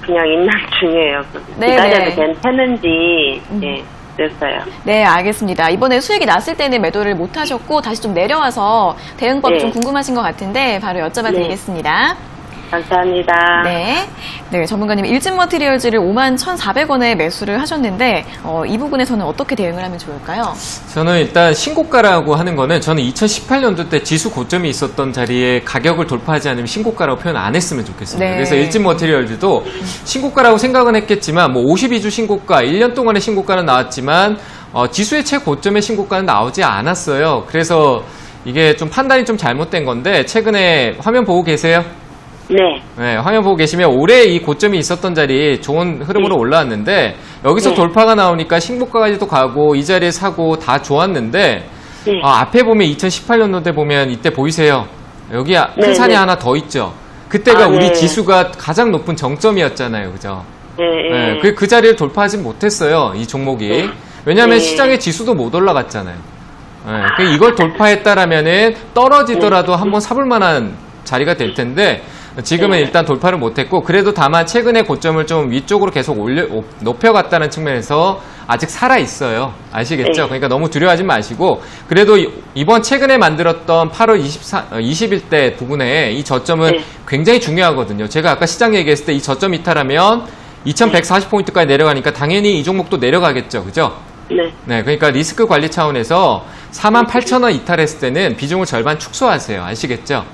[SPEAKER 5] 그냥 있는 중이에요.
[SPEAKER 1] 네네.
[SPEAKER 5] 기다려도 괜찮은지, 예, 됐어요.
[SPEAKER 1] 네, 알겠습니다. 이번에 수익이 났을 때는 매도를 못 하셨고 다시 좀 내려와서 대응법이
[SPEAKER 5] 네.
[SPEAKER 1] 좀 궁금하신 것 같은데 바로 여쭤봐 드리겠습니다.
[SPEAKER 5] 감사합니다.
[SPEAKER 1] 네. 네, 전문가님 일진 머티리얼즈를 51,400원에 매수를 하셨는데 이 부분에서는 어떻게 대응을 하면 좋을까요?
[SPEAKER 2] 저는 일단 신고가라고 하는 거는 저는 2018년도 때 지수 고점이 있었던 자리에 가격을 돌파하지 않으면 신고가라고 표현 안 했으면 좋겠습니다.
[SPEAKER 1] 네.
[SPEAKER 2] 그래서 일진 머티리얼즈도 신고가라고 생각은 했겠지만 뭐 52주 신고가, 1년 동안의 신고가는 나왔지만 지수의 최고점의 신고가는 나오지 않았어요. 그래서 이게 좀 판단이 좀 잘못된 건데 최근에 화면 보고 계세요?
[SPEAKER 5] 네.
[SPEAKER 2] 네, 화면 보고 계시면 올해 이 고점이 있었던 자리 좋은 흐름으로 올라왔는데 여기서
[SPEAKER 5] 네.
[SPEAKER 2] 돌파가 나오니까 신고가까지도 가고 이 자리에 사고 다 좋았는데
[SPEAKER 5] 네.
[SPEAKER 2] 앞에 보면 2018년도에 보면 이때 보이세요? 여기 큰
[SPEAKER 5] 네,
[SPEAKER 2] 산이
[SPEAKER 5] 네.
[SPEAKER 2] 하나 더 있죠. 그때가
[SPEAKER 5] 아,
[SPEAKER 2] 우리
[SPEAKER 5] 네.
[SPEAKER 2] 지수가 가장 높은 정점이었잖아요. 그죠?
[SPEAKER 5] 네,
[SPEAKER 2] 네, 그 자리를 돌파하지 못했어요. 이 종목이. 왜냐하면
[SPEAKER 5] 네.
[SPEAKER 2] 시장의 지수도 못 올라갔잖아요. 네, 이걸 돌파했다라면은 떨어지더라도 한번 사볼 만한 자리가 될 텐데 지금은 일단 돌파를 못했고 그래도 다만 최근에 고점을 좀 위쪽으로 계속 높여갔다는 측면에서 아직 살아있어요. 아시겠죠?
[SPEAKER 5] 네.
[SPEAKER 2] 그러니까 너무 두려워하지 마시고 그래도 이번 최근에 만들었던 8월 20일 때 부분에 이 저점은
[SPEAKER 5] 네.
[SPEAKER 2] 굉장히 중요하거든요. 제가 아까 시장 얘기했을 때 이 저점 이탈하면 2140포인트까지 내려가니까 당연히 이 종목도 내려가겠죠. 그죠?
[SPEAKER 5] 네.
[SPEAKER 2] 네, 그러니까 리스크 관리 차원에서 48,000원 이탈했을 때는 비중을 절반 축소하세요. 아시겠죠?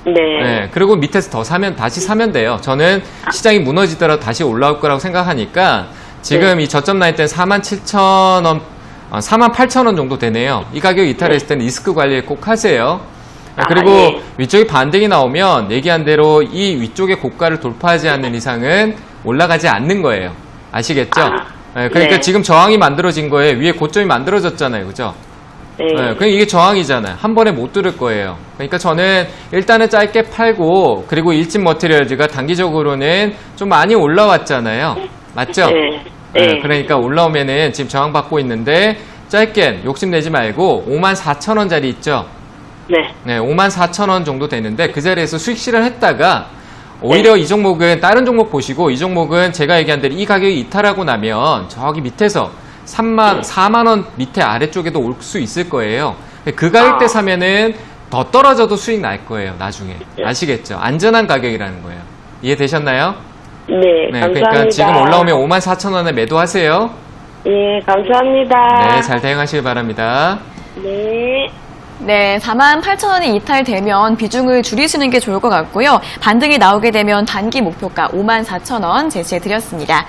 [SPEAKER 5] 네.
[SPEAKER 2] 네, 그리고 밑에서 더 사면 다시 사면 돼요. 저는 시장이 무너지더라도 다시 올라올 거라고 생각하니까 지금 이 저점 라인 때는 47,000원, 48,000원 정도 되네요. 이 가격 이탈했을 때는 리스크 관리 꼭 하세요. 그리고
[SPEAKER 5] 예.
[SPEAKER 2] 위쪽에 반등이 나오면 얘기한 대로 이 위쪽의 고가를 돌파하지 않는 이상은 올라가지 않는 거예요. 아시겠죠? 네, 그러니까
[SPEAKER 5] 네.
[SPEAKER 2] 지금 저항이 만들어진 거예요. 위에 고점이 만들어졌잖아요. 그죠?
[SPEAKER 5] 네.
[SPEAKER 2] 네, 그러니까 이게 저항이잖아요. 한 번에 못 뚫을 거예요. 그러니까 저는 일단은 짧게 팔고 그리고 일진 머티리얼즈가 단기적으로는 좀 많이 올라왔잖아요. 맞죠?
[SPEAKER 5] 네.
[SPEAKER 2] 네, 그러니까 올라오면은 지금 저항받고 있는데 짧게 욕심내지 말고 54,000원짜리 있죠?
[SPEAKER 5] 네.
[SPEAKER 2] 네, 54,000원 정도 되는데 그 자리에서 수익 실현했다가 오히려 이 종목은 다른 종목 보시고 이 종목은 제가 얘기한 대로 이 가격이 이탈하고 나면 저기 밑에서 4만원 밑에 아래쪽에도 올 수 있을 거예요. 그 가격대 사면은 더 떨어져도 수익 날 거예요. 나중에. 아시겠죠? 안전한 가격이라는 거예요. 이해되셨나요?
[SPEAKER 5] 네.
[SPEAKER 2] 네,
[SPEAKER 5] 감사합니다.
[SPEAKER 2] 그러니까 지금 올라오면 54,000원에 매도하세요.
[SPEAKER 5] 예, 감사합니다.
[SPEAKER 2] 네, 잘 대응하시길 바랍니다.
[SPEAKER 5] 네.
[SPEAKER 1] 네, 48,000원이 이탈되면 비중을 줄이시는 게 좋을 것 같고요. 반등이 나오게 되면 단기 목표가 54,000원 제시해 드렸습니다.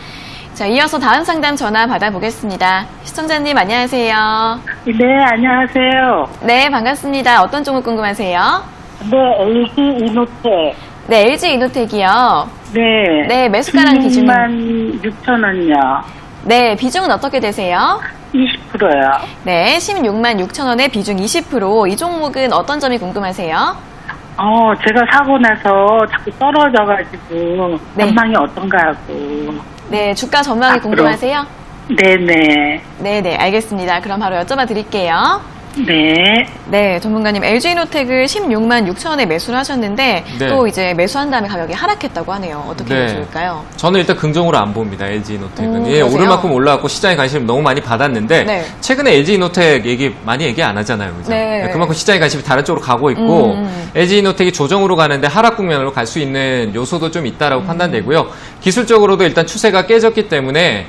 [SPEAKER 1] 자, 이어서 다음 상담 전화 받아보겠습니다. 시청자님 안녕하세요.
[SPEAKER 4] 네, 안녕하세요.
[SPEAKER 1] 네, 반갑습니다. 어떤 종목 궁금하세요?
[SPEAKER 4] 네, LG 이노텍.
[SPEAKER 1] 네, LG 이노텍이요.
[SPEAKER 4] 네.
[SPEAKER 1] 네, 매수가랑 기준은?
[SPEAKER 4] 166,000원요.
[SPEAKER 1] 네, 비중은 어떻게 되세요?
[SPEAKER 4] 20%요.
[SPEAKER 1] 네, 166,000원에 비중 20%. 이 종목은 어떤 점이 궁금하세요?
[SPEAKER 4] 제가 사고 나서 자꾸 떨어져가지고,
[SPEAKER 1] 네.
[SPEAKER 4] 전망이 어떤가 하고.
[SPEAKER 1] 네, 주가 전망이
[SPEAKER 4] 앞으로.
[SPEAKER 1] 궁금하세요?
[SPEAKER 4] 네네.
[SPEAKER 1] 네네, 알겠습니다. 그럼 바로 여쭤봐 드릴게요.
[SPEAKER 4] 네.
[SPEAKER 1] 네, 전문가님, LG이노텍을 166,000원에 매수를 하셨는데,
[SPEAKER 2] 네.
[SPEAKER 1] 또 이제 매수한 다음에 가격이 하락했다고 하네요. 어떻게
[SPEAKER 2] 네.
[SPEAKER 1] 해야 좋을까요?
[SPEAKER 2] 저는 일단 긍정으로 안 봅니다. LG이노텍은. 예,
[SPEAKER 1] 그러세요?
[SPEAKER 2] 오를 만큼 올라왔고 시장에 관심을 너무 많이 받았는데
[SPEAKER 1] 네.
[SPEAKER 2] 최근에 LG이노텍 많이 얘기 안 하잖아요. 그죠?
[SPEAKER 1] 네.
[SPEAKER 2] 예, 그만큼 시장의 관심이 다른 쪽으로 가고 있고 LG이노텍이 조정으로 가는데 하락 국면으로 갈 수 있는 요소도 좀 있다라고 판단되고요. 기술적으로도 일단 추세가 깨졌기 때문에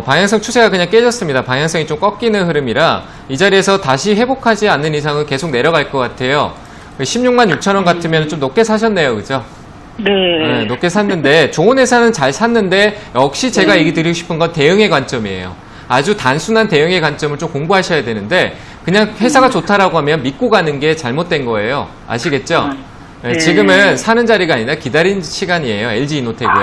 [SPEAKER 2] 방향성 추세가 그냥 깨졌습니다. 방향성이 좀 꺾이는 흐름이라 이 자리에서 다시 회복하지 않는 이상은 계속 내려갈 것 같아요. 166,000원 같으면 좀 높게 사셨네요. 그죠?
[SPEAKER 4] 네.
[SPEAKER 2] 네, 높게 샀는데 좋은 회사는 잘 샀는데 역시 제가 얘기 드리고 싶은 건 대응의 관점이에요. 아주 단순한 대응의 관점을 좀 공부하셔야 되는데 그냥 회사가 좋다라고 하면 믿고 가는 게 잘못된 거예요. 아시겠죠? 네,
[SPEAKER 4] 네.
[SPEAKER 2] 지금은 사는 자리가 아니라 기다리는 시간이에요. LG이노텍은.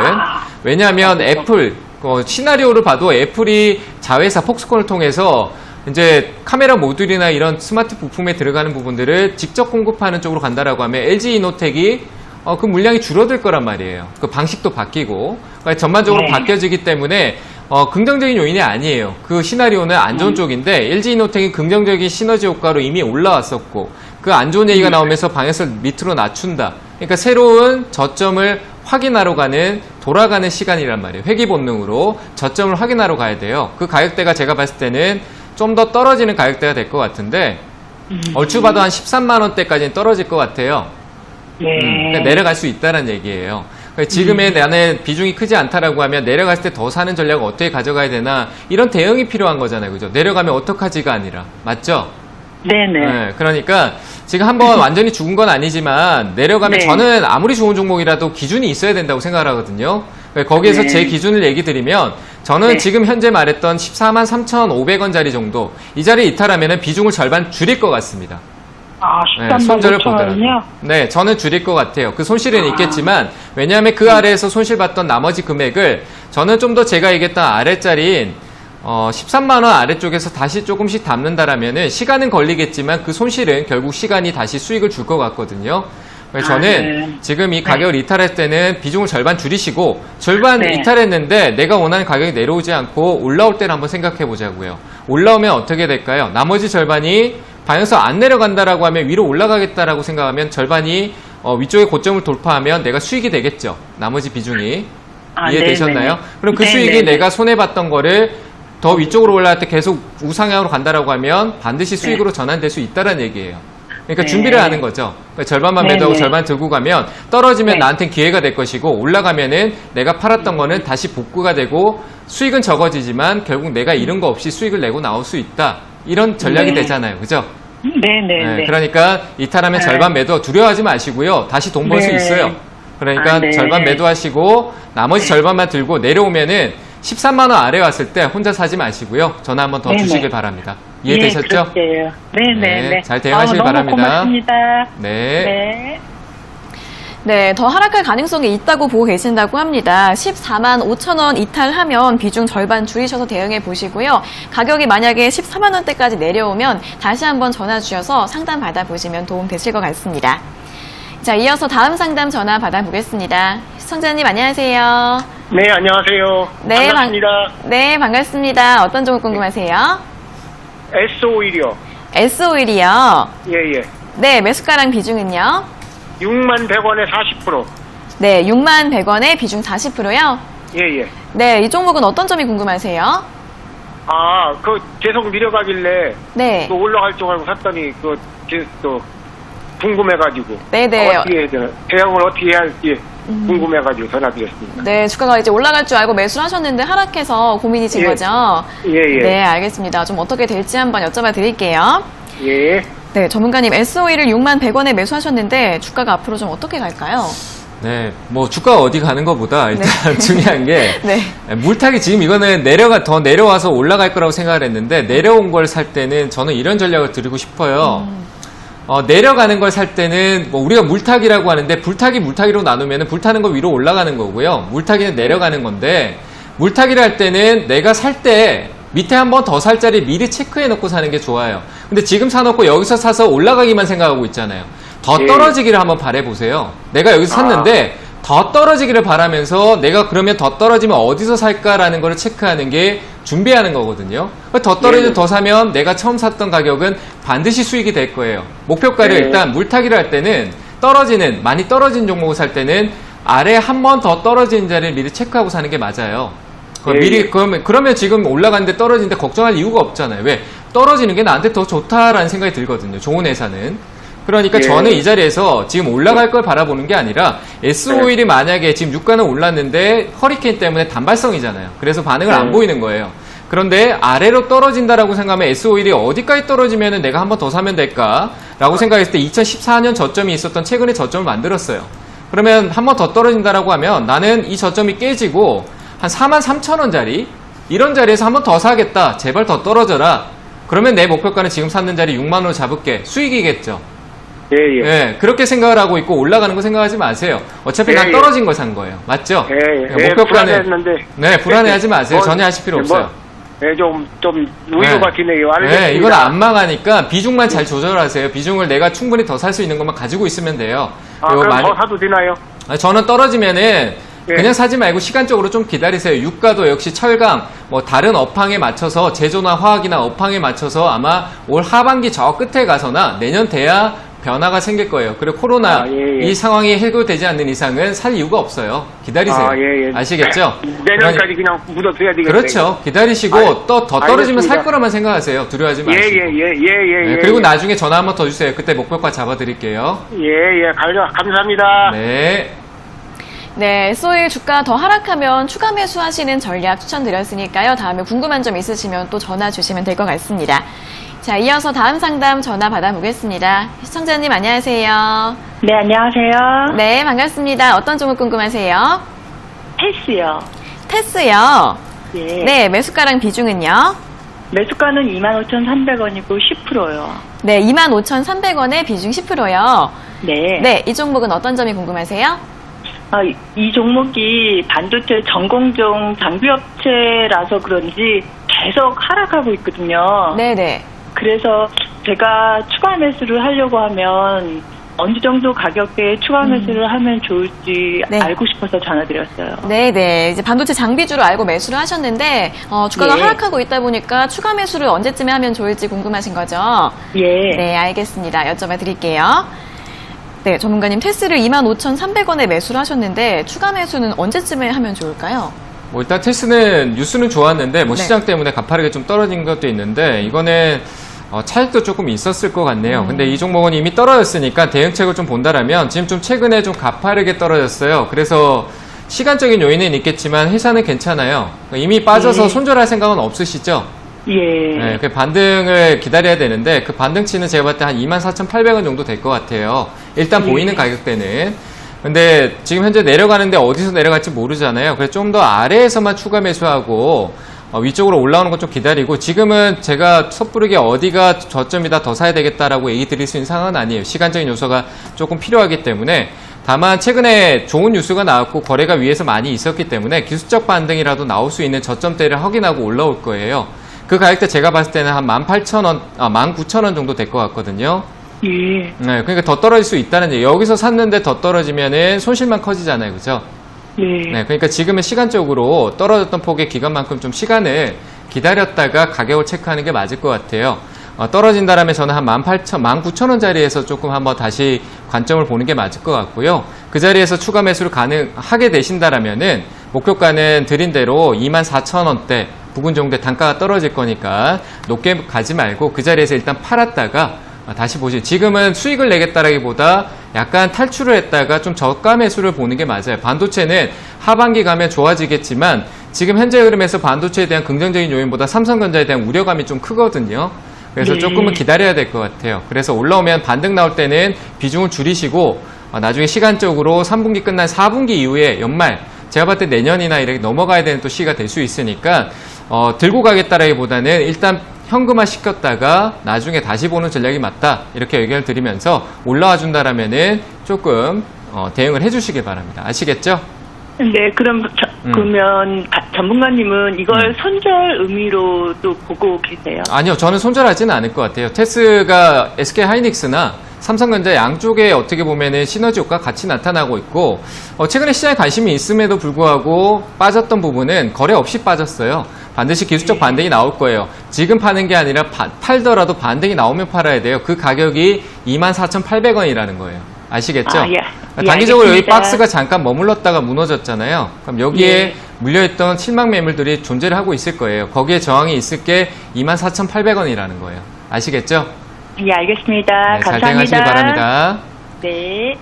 [SPEAKER 2] 왜냐하면 애플 시나리오를 봐도 애플이 자회사 폭스콘을 통해서 이제 카메라 모듈이나 이런 스마트 부품에 들어가는 부분들을 직접 공급하는 쪽으로 간다라고 하면 LG이노텍이 그 물량이 줄어들 거란 말이에요. 그 방식도 바뀌고 그러니까 전반적으로
[SPEAKER 4] 네.
[SPEAKER 2] 바뀌어지기 때문에 긍정적인 요인이 아니에요. 그 시나리오는 안 좋은 쪽인데 LG이노텍이 긍정적인 시너지 효과로 이미 올라왔었고 그 안 좋은 얘기가 나오면서 방향성을 밑으로 낮춘다. 그러니까 새로운 저점을 확인하러 가는 돌아가는 시간이란 말이에요. 회귀 본능으로 저점을 확인하러 가야 돼요. 그 가격대가 제가 봤을 때는 좀 더 떨어지는 가격대가 될 것 같은데 얼추 봐도 한 13만 원대까지는 떨어질 것 같아요.
[SPEAKER 4] 네.
[SPEAKER 2] 그러니까 내려갈 수 있다는 얘기예요. 그러니까 지금의 나는 비중이 크지 않다라고 하면 내려갔을 때 더 사는 전략을 어떻게 가져가야 되나 이런 대응이 필요한 거잖아요. 그죠? 내려가면 어떡하지가 아니라. 맞죠?
[SPEAKER 4] 네네.
[SPEAKER 2] 네, 그러니까 지금 한번 완전히 죽은 건 아니지만 내려가면
[SPEAKER 4] 네.
[SPEAKER 2] 저는 아무리 좋은 종목이라도 기준이 있어야 된다고 생각을 하거든요. 그러니까 거기에서
[SPEAKER 4] 네.
[SPEAKER 2] 제 기준을 얘기 드리면 저는
[SPEAKER 4] 네.
[SPEAKER 2] 지금 현재 말했던 14만 3,500원짜리 정도 이 자리에 이탈하면 비중을 절반 줄일 것 같습니다. 네,
[SPEAKER 4] 13만
[SPEAKER 2] 손절을
[SPEAKER 4] 5천
[SPEAKER 2] 보더라도.
[SPEAKER 4] 원이요?
[SPEAKER 2] 네, 저는 줄일 것 같아요. 그 손실은 있겠지만 왜냐하면 그 아래에서 손실봤던 나머지 금액을 저는 좀 더 제가 얘기했던 아래짜리인 13만 원 아래쪽에서 다시 조금씩 담는다라면은 시간은 걸리겠지만 그 손실은 결국 시간이 다시 수익을 줄 것 같거든요. 그래서 저는
[SPEAKER 4] 네.
[SPEAKER 2] 지금 이 가격을 이탈할 때는 비중을 절반 줄이시고 절반
[SPEAKER 4] 네.
[SPEAKER 2] 이탈했는데 내가 원하는 가격이 내려오지 않고 올라올 때를 한번 생각해 보자고요. 올라오면 어떻게 될까요? 나머지 절반이 방향성 안 내려간다라고 하면 위로 올라가겠다라고 생각하면 절반이 위쪽의 고점을 돌파하면 내가 수익이 되겠죠. 나머지 비중이. 이해되셨나요?
[SPEAKER 4] 네네.
[SPEAKER 2] 그럼 그 수익이
[SPEAKER 4] 네네네.
[SPEAKER 2] 내가 손해봤던 거를 더 위쪽으로 올라갈 때 계속 우상향으로 간다라고 하면 반드시 수익으로 전환될 수 있다는 얘기예요. 그러니까
[SPEAKER 4] 네.
[SPEAKER 2] 준비를 하는 거죠. 그러니까 절반만
[SPEAKER 4] 네네.
[SPEAKER 2] 매도하고 절반 들고 가면 떨어지면
[SPEAKER 4] 네.
[SPEAKER 2] 나한테는 기회가 될 것이고 올라가면은 내가 팔았던 거는 다시 복구가 되고 수익은 적어지지만 결국 내가 잃은 거 없이 수익을 내고 나올 수 있다. 이런 전략이
[SPEAKER 4] 네.
[SPEAKER 2] 되잖아요. 그죠?
[SPEAKER 4] 네네네.
[SPEAKER 2] 네, 그러니까 이탈하면
[SPEAKER 4] 네.
[SPEAKER 2] 절반 매도 두려워하지 마시고요. 다시 돈 벌 수
[SPEAKER 4] 네.
[SPEAKER 2] 있어요. 그러니까
[SPEAKER 4] 네.
[SPEAKER 2] 절반 매도하시고 나머지 절반만 들고 내려오면은 13만 원 아래 왔을 때 혼자 사지 마시고요. 전화 한번 더
[SPEAKER 4] 네네.
[SPEAKER 2] 주시길 바랍니다. 이해되셨죠?
[SPEAKER 4] 네, 네네네.
[SPEAKER 2] 네, 잘 대응하시길
[SPEAKER 4] 너무
[SPEAKER 2] 바랍니다.
[SPEAKER 4] 고맙습니다.
[SPEAKER 2] 네.
[SPEAKER 4] 네.
[SPEAKER 1] 네, 더 하락할 가능성이 있다고 보고 계신다고 합니다. 14만 5천 원 이탈하면 비중 절반 줄이셔서 대응해 보시고요. 가격이 만약에 14만 원대까지 내려오면 다시 한번 전화 주셔서 상담 받아보시면 도움 되실 것 같습니다. 자, 이어서 다음 상담 전화 받아보겠습니다. 시청자님 안녕하세요.
[SPEAKER 6] 네, 안녕하세요.
[SPEAKER 1] 네,
[SPEAKER 6] 반갑습니다.
[SPEAKER 1] 네, 반갑습니다. 어떤 종목 궁금하세요?
[SPEAKER 6] S-오일이요.
[SPEAKER 1] S-오일이요.
[SPEAKER 6] 예, 예.
[SPEAKER 1] 네, 매수가랑 비중은요?
[SPEAKER 6] 6만 100원에 40%.
[SPEAKER 1] 네, 6만 100원에 비중 40%요?
[SPEAKER 6] 예, 예.
[SPEAKER 1] 네, 이 종목은 어떤 점이 궁금하세요?
[SPEAKER 6] 아, 계속 내려가길래
[SPEAKER 1] 네.
[SPEAKER 6] 또 올라갈 줄 알고 샀더니 계속 또 궁금해가지고.
[SPEAKER 1] 네네.
[SPEAKER 6] 어떻게 해야 되나? 대응을 어떻게 해야 할지 궁금해가지고 전화드렸습니다.
[SPEAKER 1] 네, 주가가 이제 올라갈 줄 알고 매수를 하셨는데 하락해서 고민이신
[SPEAKER 6] 예.
[SPEAKER 1] 거죠?
[SPEAKER 6] 예, 예.
[SPEAKER 1] 네, 알겠습니다. 좀 어떻게 될지 한번 여쭤봐 드릴게요.
[SPEAKER 6] 예.
[SPEAKER 1] 네, 전문가님 SOE를 6만 100원에 매수하셨는데 주가가 앞으로 좀 어떻게 갈까요?
[SPEAKER 2] 네, 뭐 주가가 어디 가는 것보다 일단
[SPEAKER 1] 네.
[SPEAKER 2] 중요한 게
[SPEAKER 1] 네.
[SPEAKER 2] 물타기 지금 이거는 더 내려와서 올라갈 거라고 생각을 했는데 내려온 걸 살 때는 저는 이런 전략을 드리고 싶어요. 내려가는 걸 살 때는 뭐 우리가 물타기라고 하는데 물타기로 나누면 불타는 거 위로 올라가는 거고요. 물타기는 내려가는 건데 물타기를 할 때는 내가 살 때 밑에 한 번 더 살 자리 미리 체크해 놓고 사는 게 좋아요. 근데 지금 사놓고 여기서 사서 올라가기만 생각하고 있잖아요. 더
[SPEAKER 3] 예.
[SPEAKER 2] 떨어지기를 한번 바라보세요. 내가 여기서 샀는데 더 떨어지기를 바라면서 내가 그러면 더 떨어지면 어디서 살까라는 거를 체크하는 게 준비하는 거거든요. 더 떨어지면
[SPEAKER 3] 예.
[SPEAKER 2] 더 사면 내가 처음 샀던 가격은 반드시 수익이 될 거예요. 목표가를
[SPEAKER 3] 예.
[SPEAKER 2] 일단 물타기를 할 때는 많이 떨어진 종목을 살 때는 아래 한 번 더 떨어진 자리를 미리 체크하고 사는 게 맞아요.
[SPEAKER 3] 예.
[SPEAKER 2] 그러면 지금 올라가는데 떨어지는데 걱정할 이유가 없잖아요. 왜? 떨어지는 게 나한테 더 좋다라는 생각이 들거든요. 좋은 회사는. 그러니까
[SPEAKER 3] 예.
[SPEAKER 2] 저는 이 자리에서 지금 올라갈 걸 바라보는 게 아니라 S51이 만약에 지금 유가는 올랐는데 허리케인 때문에 단발성이잖아요. 그래서 반응을 안 보이는 거예요. 그런데 아래로 떨어진다라고 생각하면 S51이 어디까지 떨어지면 내가 한 번 더 사면 될까라고 생각했을 때 2014년 저점이 있었던 최근에 저점을 만들었어요. 그러면 한 번 더 떨어진다라고 하면 나는 이 저점이 깨지고 한 43,000원짜리 이런 자리에서 한 번 더 사겠다. 제발 더 떨어져라. 그러면 내 목표가는 지금 샀는 자리 6만원으로 잡을게. 수익이겠죠.
[SPEAKER 3] 예, 예.
[SPEAKER 2] 예, 그렇게 생각을 하고 있고 올라가는 거 생각하지 마세요. 어차피
[SPEAKER 3] 예,
[SPEAKER 2] 난
[SPEAKER 3] 예.
[SPEAKER 2] 떨어진 걸 산 거예요. 맞죠?
[SPEAKER 3] 예, 예.
[SPEAKER 2] 목표가는
[SPEAKER 3] 불안했는데.
[SPEAKER 2] 네, 불안해하지 마세요.
[SPEAKER 3] 뭐,
[SPEAKER 2] 전혀 하실 필요
[SPEAKER 3] 뭐,
[SPEAKER 2] 없어요.
[SPEAKER 3] 예, 좀 우려가 되네요. 알겠습니다.
[SPEAKER 2] 네, 이건 안 망하니까 비중만 잘 조절하세요. 비중을 내가 충분히 더 살 수 있는 것만 가지고 있으면 돼요.
[SPEAKER 3] 그럼 더 사도 되나요?
[SPEAKER 2] 저는 떨어지면은
[SPEAKER 3] 예.
[SPEAKER 2] 그냥 사지 말고 시간적으로 좀 기다리세요. 유가도 역시 철강, 뭐 다른 업황에 맞춰서 제조나 화학이나 업황에 맞춰서 아마 올 하반기 저 끝에 가서나 내년 돼야 변화가 생길 거예요. 그리고 코로나
[SPEAKER 3] 예, 예.
[SPEAKER 2] 이 상황이 해결되지 않는 이상은 살 이유가 없어요. 기다리세요.
[SPEAKER 3] 예, 예.
[SPEAKER 2] 아시겠죠?
[SPEAKER 3] 내년까지 그냥 묻어둬야 되겠네요.
[SPEAKER 2] 그렇죠. 기다리시고 또 더 떨어지면 살
[SPEAKER 3] 알겠습니다.
[SPEAKER 2] 거라만 생각하세요. 두려워하지 마시고.
[SPEAKER 3] 예.
[SPEAKER 2] 그리고 나중에 전화 한번 더 주세요. 그때 목표가 잡아드릴게요.
[SPEAKER 3] 예. 감사합니다.
[SPEAKER 2] 네.
[SPEAKER 1] 네, SOE 주가 더 하락하면 추가 매수하시는 전략 추천드렸으니까요. 다음에 궁금한 점 있으시면 또 전화 주시면 될 것 같습니다. 자, 이어서 다음 상담 전화 받아보겠습니다. 시청자님 안녕하세요.
[SPEAKER 4] 네, 안녕하세요.
[SPEAKER 1] 네, 반갑습니다. 어떤 종목 궁금하세요?
[SPEAKER 4] 헬스요.
[SPEAKER 1] 테스요.
[SPEAKER 4] 예.
[SPEAKER 1] 네, 매수가랑 비중은요?
[SPEAKER 4] 매수가는 25,300원이고 10%요.
[SPEAKER 1] 네, 25,300원에 비중 10%요.
[SPEAKER 4] 네.
[SPEAKER 1] 네, 이 종목은 어떤 점이 궁금하세요?
[SPEAKER 4] 이 종목이 반도체 전공종 장비업체라서 그런지 계속 하락하고 있거든요.
[SPEAKER 1] 네네.
[SPEAKER 4] 그래서 제가 추가 매수를 하려고 하면 어느 정도 가격대에 추가 매수를 하면 좋을지
[SPEAKER 1] 네.
[SPEAKER 4] 알고 싶어서 전화드렸어요.
[SPEAKER 1] 네네. 이제 반도체 장비주로 알고 매수를 하셨는데, 주가가
[SPEAKER 4] 예.
[SPEAKER 1] 하락하고 있다 보니까 추가 매수를 언제쯤에 하면 좋을지 궁금하신 거죠?
[SPEAKER 4] 예.
[SPEAKER 1] 네, 알겠습니다. 여쭤봐 드릴게요. 네, 전문가님 테스를 25,300원에 매수를 하셨는데, 추가 매수는 언제쯤에 하면 좋을까요?
[SPEAKER 2] 뭐 일단 테스는 뉴스는 좋았는데 뭐
[SPEAKER 1] 네.
[SPEAKER 2] 시장 때문에 가파르게 좀 떨어진 것도 있는데 이거는 차익도 조금 있었을 것 같네요. 근데 이 종목은 이미 떨어졌으니까 대응책을 좀 본다라면 지금 좀 최근에 좀 가파르게 떨어졌어요. 그래서 시간적인 요인은 있겠지만 회사는 괜찮아요. 이미 빠져서 손절할 생각은 없으시죠?
[SPEAKER 4] 예.
[SPEAKER 2] 네, 그 반등을 기다려야 되는데 그 반등치는 제가 봤을 때 한 24,800원 정도 될 것 같아요. 일단 보이는 가격대는. 근데 지금 현재 내려가는데 어디서 내려갈지 모르잖아요. 그래서 좀 더 아래에서만 추가 매수하고 위쪽으로 올라오는 건 좀 기다리고 지금은 제가 섣부르게 어디가 저점이다 더 사야 되겠다라고 얘기 드릴 수 있는 상황은 아니에요. 시간적인 요소가 조금 필요하기 때문에 다만 최근에 좋은 뉴스가 나왔고 거래가 위에서 많이 있었기 때문에 기술적 반등이라도 나올 수 있는 저점대를 확인하고 올라올 거예요. 그 가격대 제가 봤을 때는 한 18,000원, 19,000원 정도 될 것 같거든요.
[SPEAKER 4] 예.
[SPEAKER 2] 네, 그러니까 더 떨어질 수 있다는 얘기. 여기서 샀는데 더 떨어지면은 손실만 커지잖아요. 그죠?
[SPEAKER 4] 예.
[SPEAKER 2] 네, 그러니까 지금은 시간적으로 떨어졌던 폭의 기간만큼 좀 시간을 기다렸다가 가격을 체크하는 게 맞을 것 같아요. 떨어진다라면 저는 한 19,000원짜리에서 조금 한번 다시 관점을 보는 게 맞을 것 같고요. 그 자리에서 추가 매수를 가능하게 되신다라면은 목표가는 드린 대로 24,000원대 부근 정도의 단가가 떨어질 거니까 높게 가지 말고 그 자리에서 일단 팔았다가 다시 보시. 지금은 수익을 내겠다라기보다 약간 탈출을 했다가 좀 저가 매수를 보는 게 맞아요. 반도체는 하반기 가면 좋아지겠지만 지금 현재 흐름에서 반도체에 대한 긍정적인 요인보다 삼성전자에 대한 우려감이 좀 크거든요. 그래서
[SPEAKER 4] 네.
[SPEAKER 2] 조금은 기다려야 될 것 같아요. 그래서 올라오면 반등 나올 때는 비중을 줄이시고 나중에 시간적으로 3분기 끝난 4분기 이후에 연말 제가 봤을 때 내년이나 이렇게 넘어가야 되는 또 시기가 될 수 있으니까 들고 가겠다라기보다는 일단 현금화 시켰다가 나중에 다시 보는 전략이 맞다 이렇게 의견을 드리면서 올라와 준다라면은 조금 대응을 해주시길 바랍니다. 아시겠죠?
[SPEAKER 4] 네, 그러면 전문가님은 이걸 손절 의미로 또 보고 계세요?
[SPEAKER 2] 아니요, 저는 손절하지는 않을 것 같아요. 테스가 SK 하이닉스나 삼성전자 양쪽에 어떻게 보면은 시너지 효과가 같이 나타나고 있고, 최근에 시장에 관심이 있음에도 불구하고 빠졌던 부분은 거래 없이 빠졌어요. 반드시 기술적 반등이 나올 거예요. 지금 파는 게 아니라 팔더라도 반등이 나오면 팔아야 돼요. 그 가격이 24,800원이라는 거예요. 아시겠죠?
[SPEAKER 4] 예,
[SPEAKER 2] 단기적으로 여기
[SPEAKER 4] 알겠습니다.
[SPEAKER 2] 박스가 잠깐 머물렀다가 무너졌잖아요. 그럼 여기에 물려있던 실망 매물들이 존재를 하고 있을 거예요. 거기에 저항이 있을 게 24,800원이라는 거예요. 아시겠죠?
[SPEAKER 4] 예, 알겠습니다.
[SPEAKER 2] 네, 잘
[SPEAKER 4] 감사합니다.
[SPEAKER 2] 대응하시기 바랍니다.
[SPEAKER 4] 네.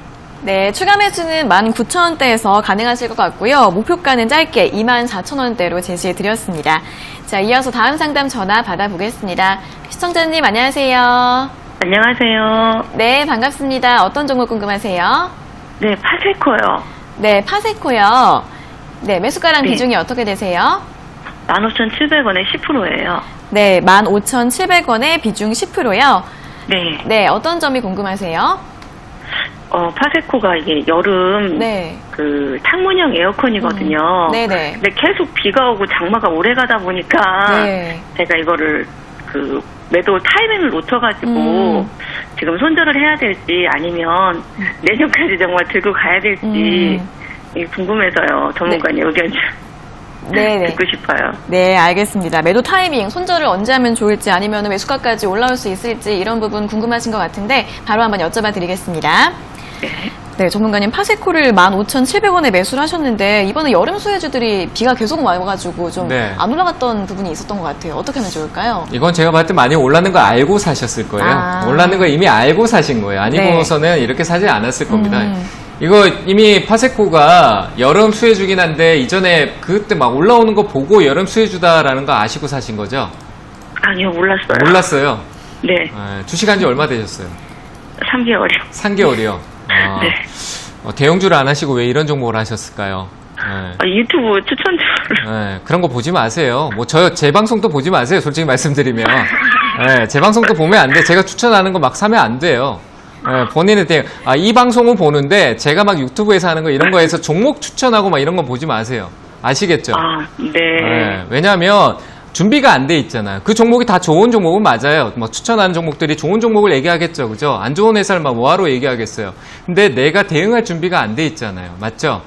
[SPEAKER 1] 네, 추가 매수는 19,000원대에서 가능하실 것 같고요. 목표가는 짧게 24,000원대로 제시해 드렸습니다. 자, 이어서 다음 상담 전화 받아보겠습니다. 시청자님 안녕하세요.
[SPEAKER 5] 안녕하세요.
[SPEAKER 1] 네, 반갑습니다. 어떤 종목 궁금하세요?
[SPEAKER 5] 네, 파세코요.
[SPEAKER 1] 네, 파세코요. 네, 매수가랑
[SPEAKER 5] 네.
[SPEAKER 1] 비중이 어떻게 되세요?
[SPEAKER 5] 15,700원에 10%예요.
[SPEAKER 1] 네, 15,700원에 비중 10%요.
[SPEAKER 5] 네.
[SPEAKER 1] 네, 어떤 점이 궁금하세요?
[SPEAKER 5] 파세코가 이게 여름
[SPEAKER 1] 네.
[SPEAKER 5] 그 창문형 에어컨이거든요.
[SPEAKER 1] 네네.
[SPEAKER 5] 근데 계속 비가 오고 장마가 오래 가다 보니까
[SPEAKER 1] 네.
[SPEAKER 5] 제가 이거를 그 매도 타이밍을 놓쳐가지고 지금 손절을 해야 될지 아니면 내년까지 정말 들고 가야 될지 이게 궁금해서요. 전문가님 의견 좀
[SPEAKER 1] 네네.
[SPEAKER 5] 듣고 싶어요.
[SPEAKER 1] 네, 알겠습니다. 매도 타이밍, 손절을 언제 하면 좋을지 아니면 매수가까지 올라올 수 있을지 이런 부분 궁금하신 것 같은데 바로 한번 여쭤봐 드리겠습니다. 네, 전문가님 파세코를 15,700원에 매수를 하셨는데 이번에 여름 수혜주들이 비가 계속 와가지고 좀
[SPEAKER 2] 네.
[SPEAKER 1] 안 올라갔던 부분이 있었던 것 같아요. 어떻게 하면 좋을까요?
[SPEAKER 2] 이건 제가 봤을 때 많이 올랐는 거 알고 사셨을 거예요.
[SPEAKER 1] 아.
[SPEAKER 2] 올랐는 거 이미 알고 사신 거예요. 아니고서는 이렇게 사지 않았을 겁니다. 이거 이미 파세코가 여름 수혜주긴 한데 이전에 그때 막 올라오는 거 보고 여름 수혜주다라는 거 아시고 사신 거죠?
[SPEAKER 5] 아니요, 몰랐어요.
[SPEAKER 2] 몰랐어요.
[SPEAKER 5] 네,
[SPEAKER 2] 주식한 지 얼마 되셨어요?
[SPEAKER 5] 3개월이요.
[SPEAKER 2] 3개월이요.
[SPEAKER 5] 네.
[SPEAKER 2] 대형주를 안 하시고 왜 이런 종목을 하셨을까요?
[SPEAKER 5] 유튜브 추천주를.
[SPEAKER 2] 그런 거 보지 마세요. 제 방송도 보지 마세요. 솔직히 말씀드리면. 제 방송도 보면 안 돼. 제가 추천하는 거 막 사면 안 돼요. 본인의 대응. 이 방송은 보는데 제가 막 유튜브에서 하는 거 이런 거에서 종목 추천하고 막 이런 거 보지 마세요. 아시겠죠?
[SPEAKER 5] 네.
[SPEAKER 2] 왜냐하면 준비가 안 돼 있잖아요. 그 종목이 다 좋은 종목은 맞아요. 뭐 추천하는 종목들이 좋은 종목을 얘기하겠죠. 그죠? 안 좋은 회사를 막 뭐하러 얘기하겠어요. 근데 내가 대응할 준비가 안 돼 있잖아요. 맞죠?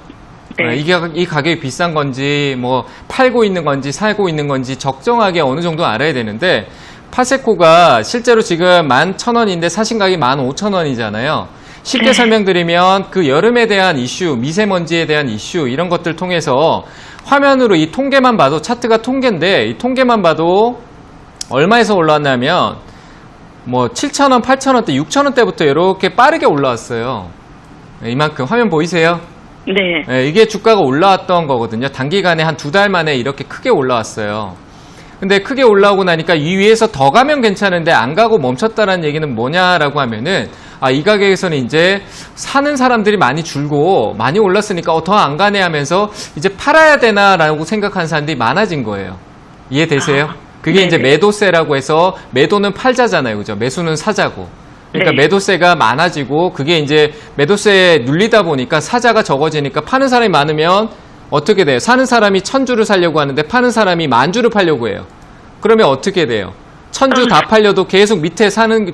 [SPEAKER 5] 네.
[SPEAKER 2] 이 가격이 비싼 건지, 뭐, 팔고 있는 건지, 살고 있는 건지, 적정하게 어느 정도 알아야 되는데, 파세코가 실제로 지금 11,000원인데 사신 가격이 15,000원이잖아요. 쉽게
[SPEAKER 5] 네.
[SPEAKER 2] 설명드리면 그 여름에 대한 이슈, 미세먼지에 대한 이슈, 이런 것들 통해서 화면으로 이 통계만 봐도, 차트가 통계인데, 이 통계만 봐도 얼마에서 올라왔냐면, 뭐, 7,000원, 8,000원대, 6,000원대부터 이렇게 빠르게 올라왔어요. 이만큼 화면 보이세요?
[SPEAKER 5] 네.
[SPEAKER 2] 이게 주가가 올라왔던 거거든요. 단기간에 한 2달 만에 이렇게 크게 올라왔어요. 근데 크게 올라오고 나니까 이 위에서 더 가면 괜찮은데 안 가고 멈췄다라는 얘기는 뭐냐라고 하면은 이 가격에서는 이제 사는 사람들이 많이 줄고 많이 올랐으니까 더 안 가네 하면서 이제 팔아야 되나라고 생각하는 사람들이 많아진 거예요. 이해되세요? 그게
[SPEAKER 5] 네네.
[SPEAKER 2] 이제 매도세라고 해서 매도는 팔자잖아요. 그죠? 매수는 사자고. 그러니까
[SPEAKER 5] 네.
[SPEAKER 2] 매도세가 많아지고 그게 이제 매도세에 눌리다 보니까 사자가 적어지니까 파는 사람이 많으면 어떻게 돼요? 사는 사람이 1,000주를 사려고 하는데 파는 사람이 10,000주를 팔려고 해요. 그러면 어떻게 돼요? 1,000주 다 팔려도 계속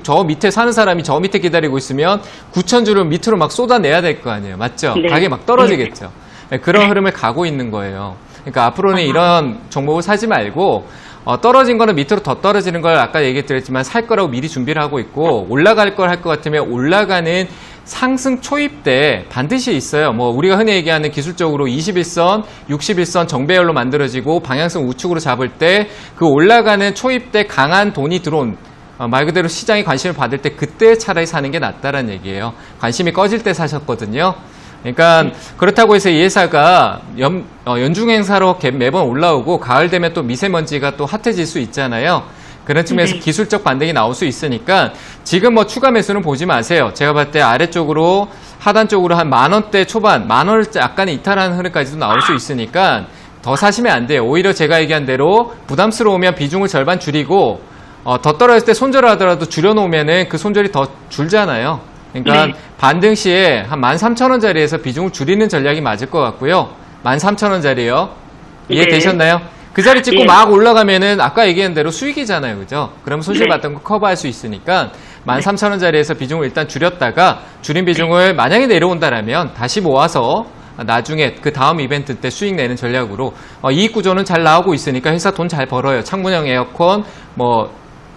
[SPEAKER 2] 저 밑에 사는 사람이 저 밑에 기다리고 있으면 9,000주를 밑으로 막 쏟아내야 될 거 아니에요. 맞죠?
[SPEAKER 5] 네.
[SPEAKER 2] 가격이 막 떨어지겠죠. 그런 흐름을 가고 있는 거예요. 그러니까 앞으로는 이런 종목을 사지 말고 떨어진 거는 밑으로 더 떨어지는 걸 아까 얘기 드렸지만 살 거라고 미리 준비를 하고 있고 올라갈 걸 할 것 같으면 올라가는 상승 초입 때 반드시 있어요. 뭐 우리가 흔히 얘기하는 기술적으로 21선, 61선 정배열로 만들어지고 방향성 우측으로 잡을 때 그 올라가는 초입 때 강한 돈이 들어온 말 그대로 시장이 관심을 받을 때 그때 차라리 사는 게 낫다라는 얘기예요. 관심이 꺼질 때 사셨거든요. 그러니까 그렇다고 해서 이 회사가 연중 행사로 매번 올라오고 가을 되면 또 미세먼지가 또 핫해질 수 있잖아요. 그런 측면에서
[SPEAKER 4] 네.
[SPEAKER 2] 기술적 반등이 나올 수 있으니까 지금 뭐 추가 매수는 보지 마세요. 제가 봤을 때 아래쪽으로 하단 쪽으로 한 10,000원대 초반, 10,000원을 약간 이탈하는 흐름까지도 나올 수 있으니까 더 사시면 안 돼요. 오히려 제가 얘기한 대로 부담스러우면 비중을 절반 줄이고 더 떨어질 때 손절을 하더라도 줄여놓으면은 그 손절이 더 줄잖아요. 그러니까
[SPEAKER 4] 네.
[SPEAKER 2] 반등 시에 한 13,000원짜리에서 비중을 줄이는 전략이 맞을 것 같고요. 13,000원짜리요. 이해되셨나요? 그 자리 찍고
[SPEAKER 4] 예.
[SPEAKER 2] 막 올라가면은 아까 얘기한 대로 수익이잖아요. 그죠? 그럼 손실
[SPEAKER 4] 네.
[SPEAKER 2] 봤던 거 커버할 수 있으니까 13,000원짜리에서 비중을 일단 줄였다가 줄인 비중을 만약에 내려온다라면 다시 모아서 나중에 그 다음 이벤트 때 수익 내는 전략으로 이익 구조는 잘 나오고 있으니까 회사 돈 잘 벌어요. 창문형 에어컨 뭐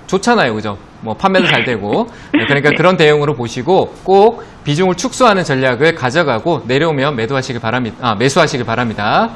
[SPEAKER 2] 좋잖아요. 그죠? 뭐 판매도 잘 되고. 그러니까 그런 대응으로 보시고 꼭 비중을 축소하는 전략을 가져가고 내려오면 매수하시길 바랍니다.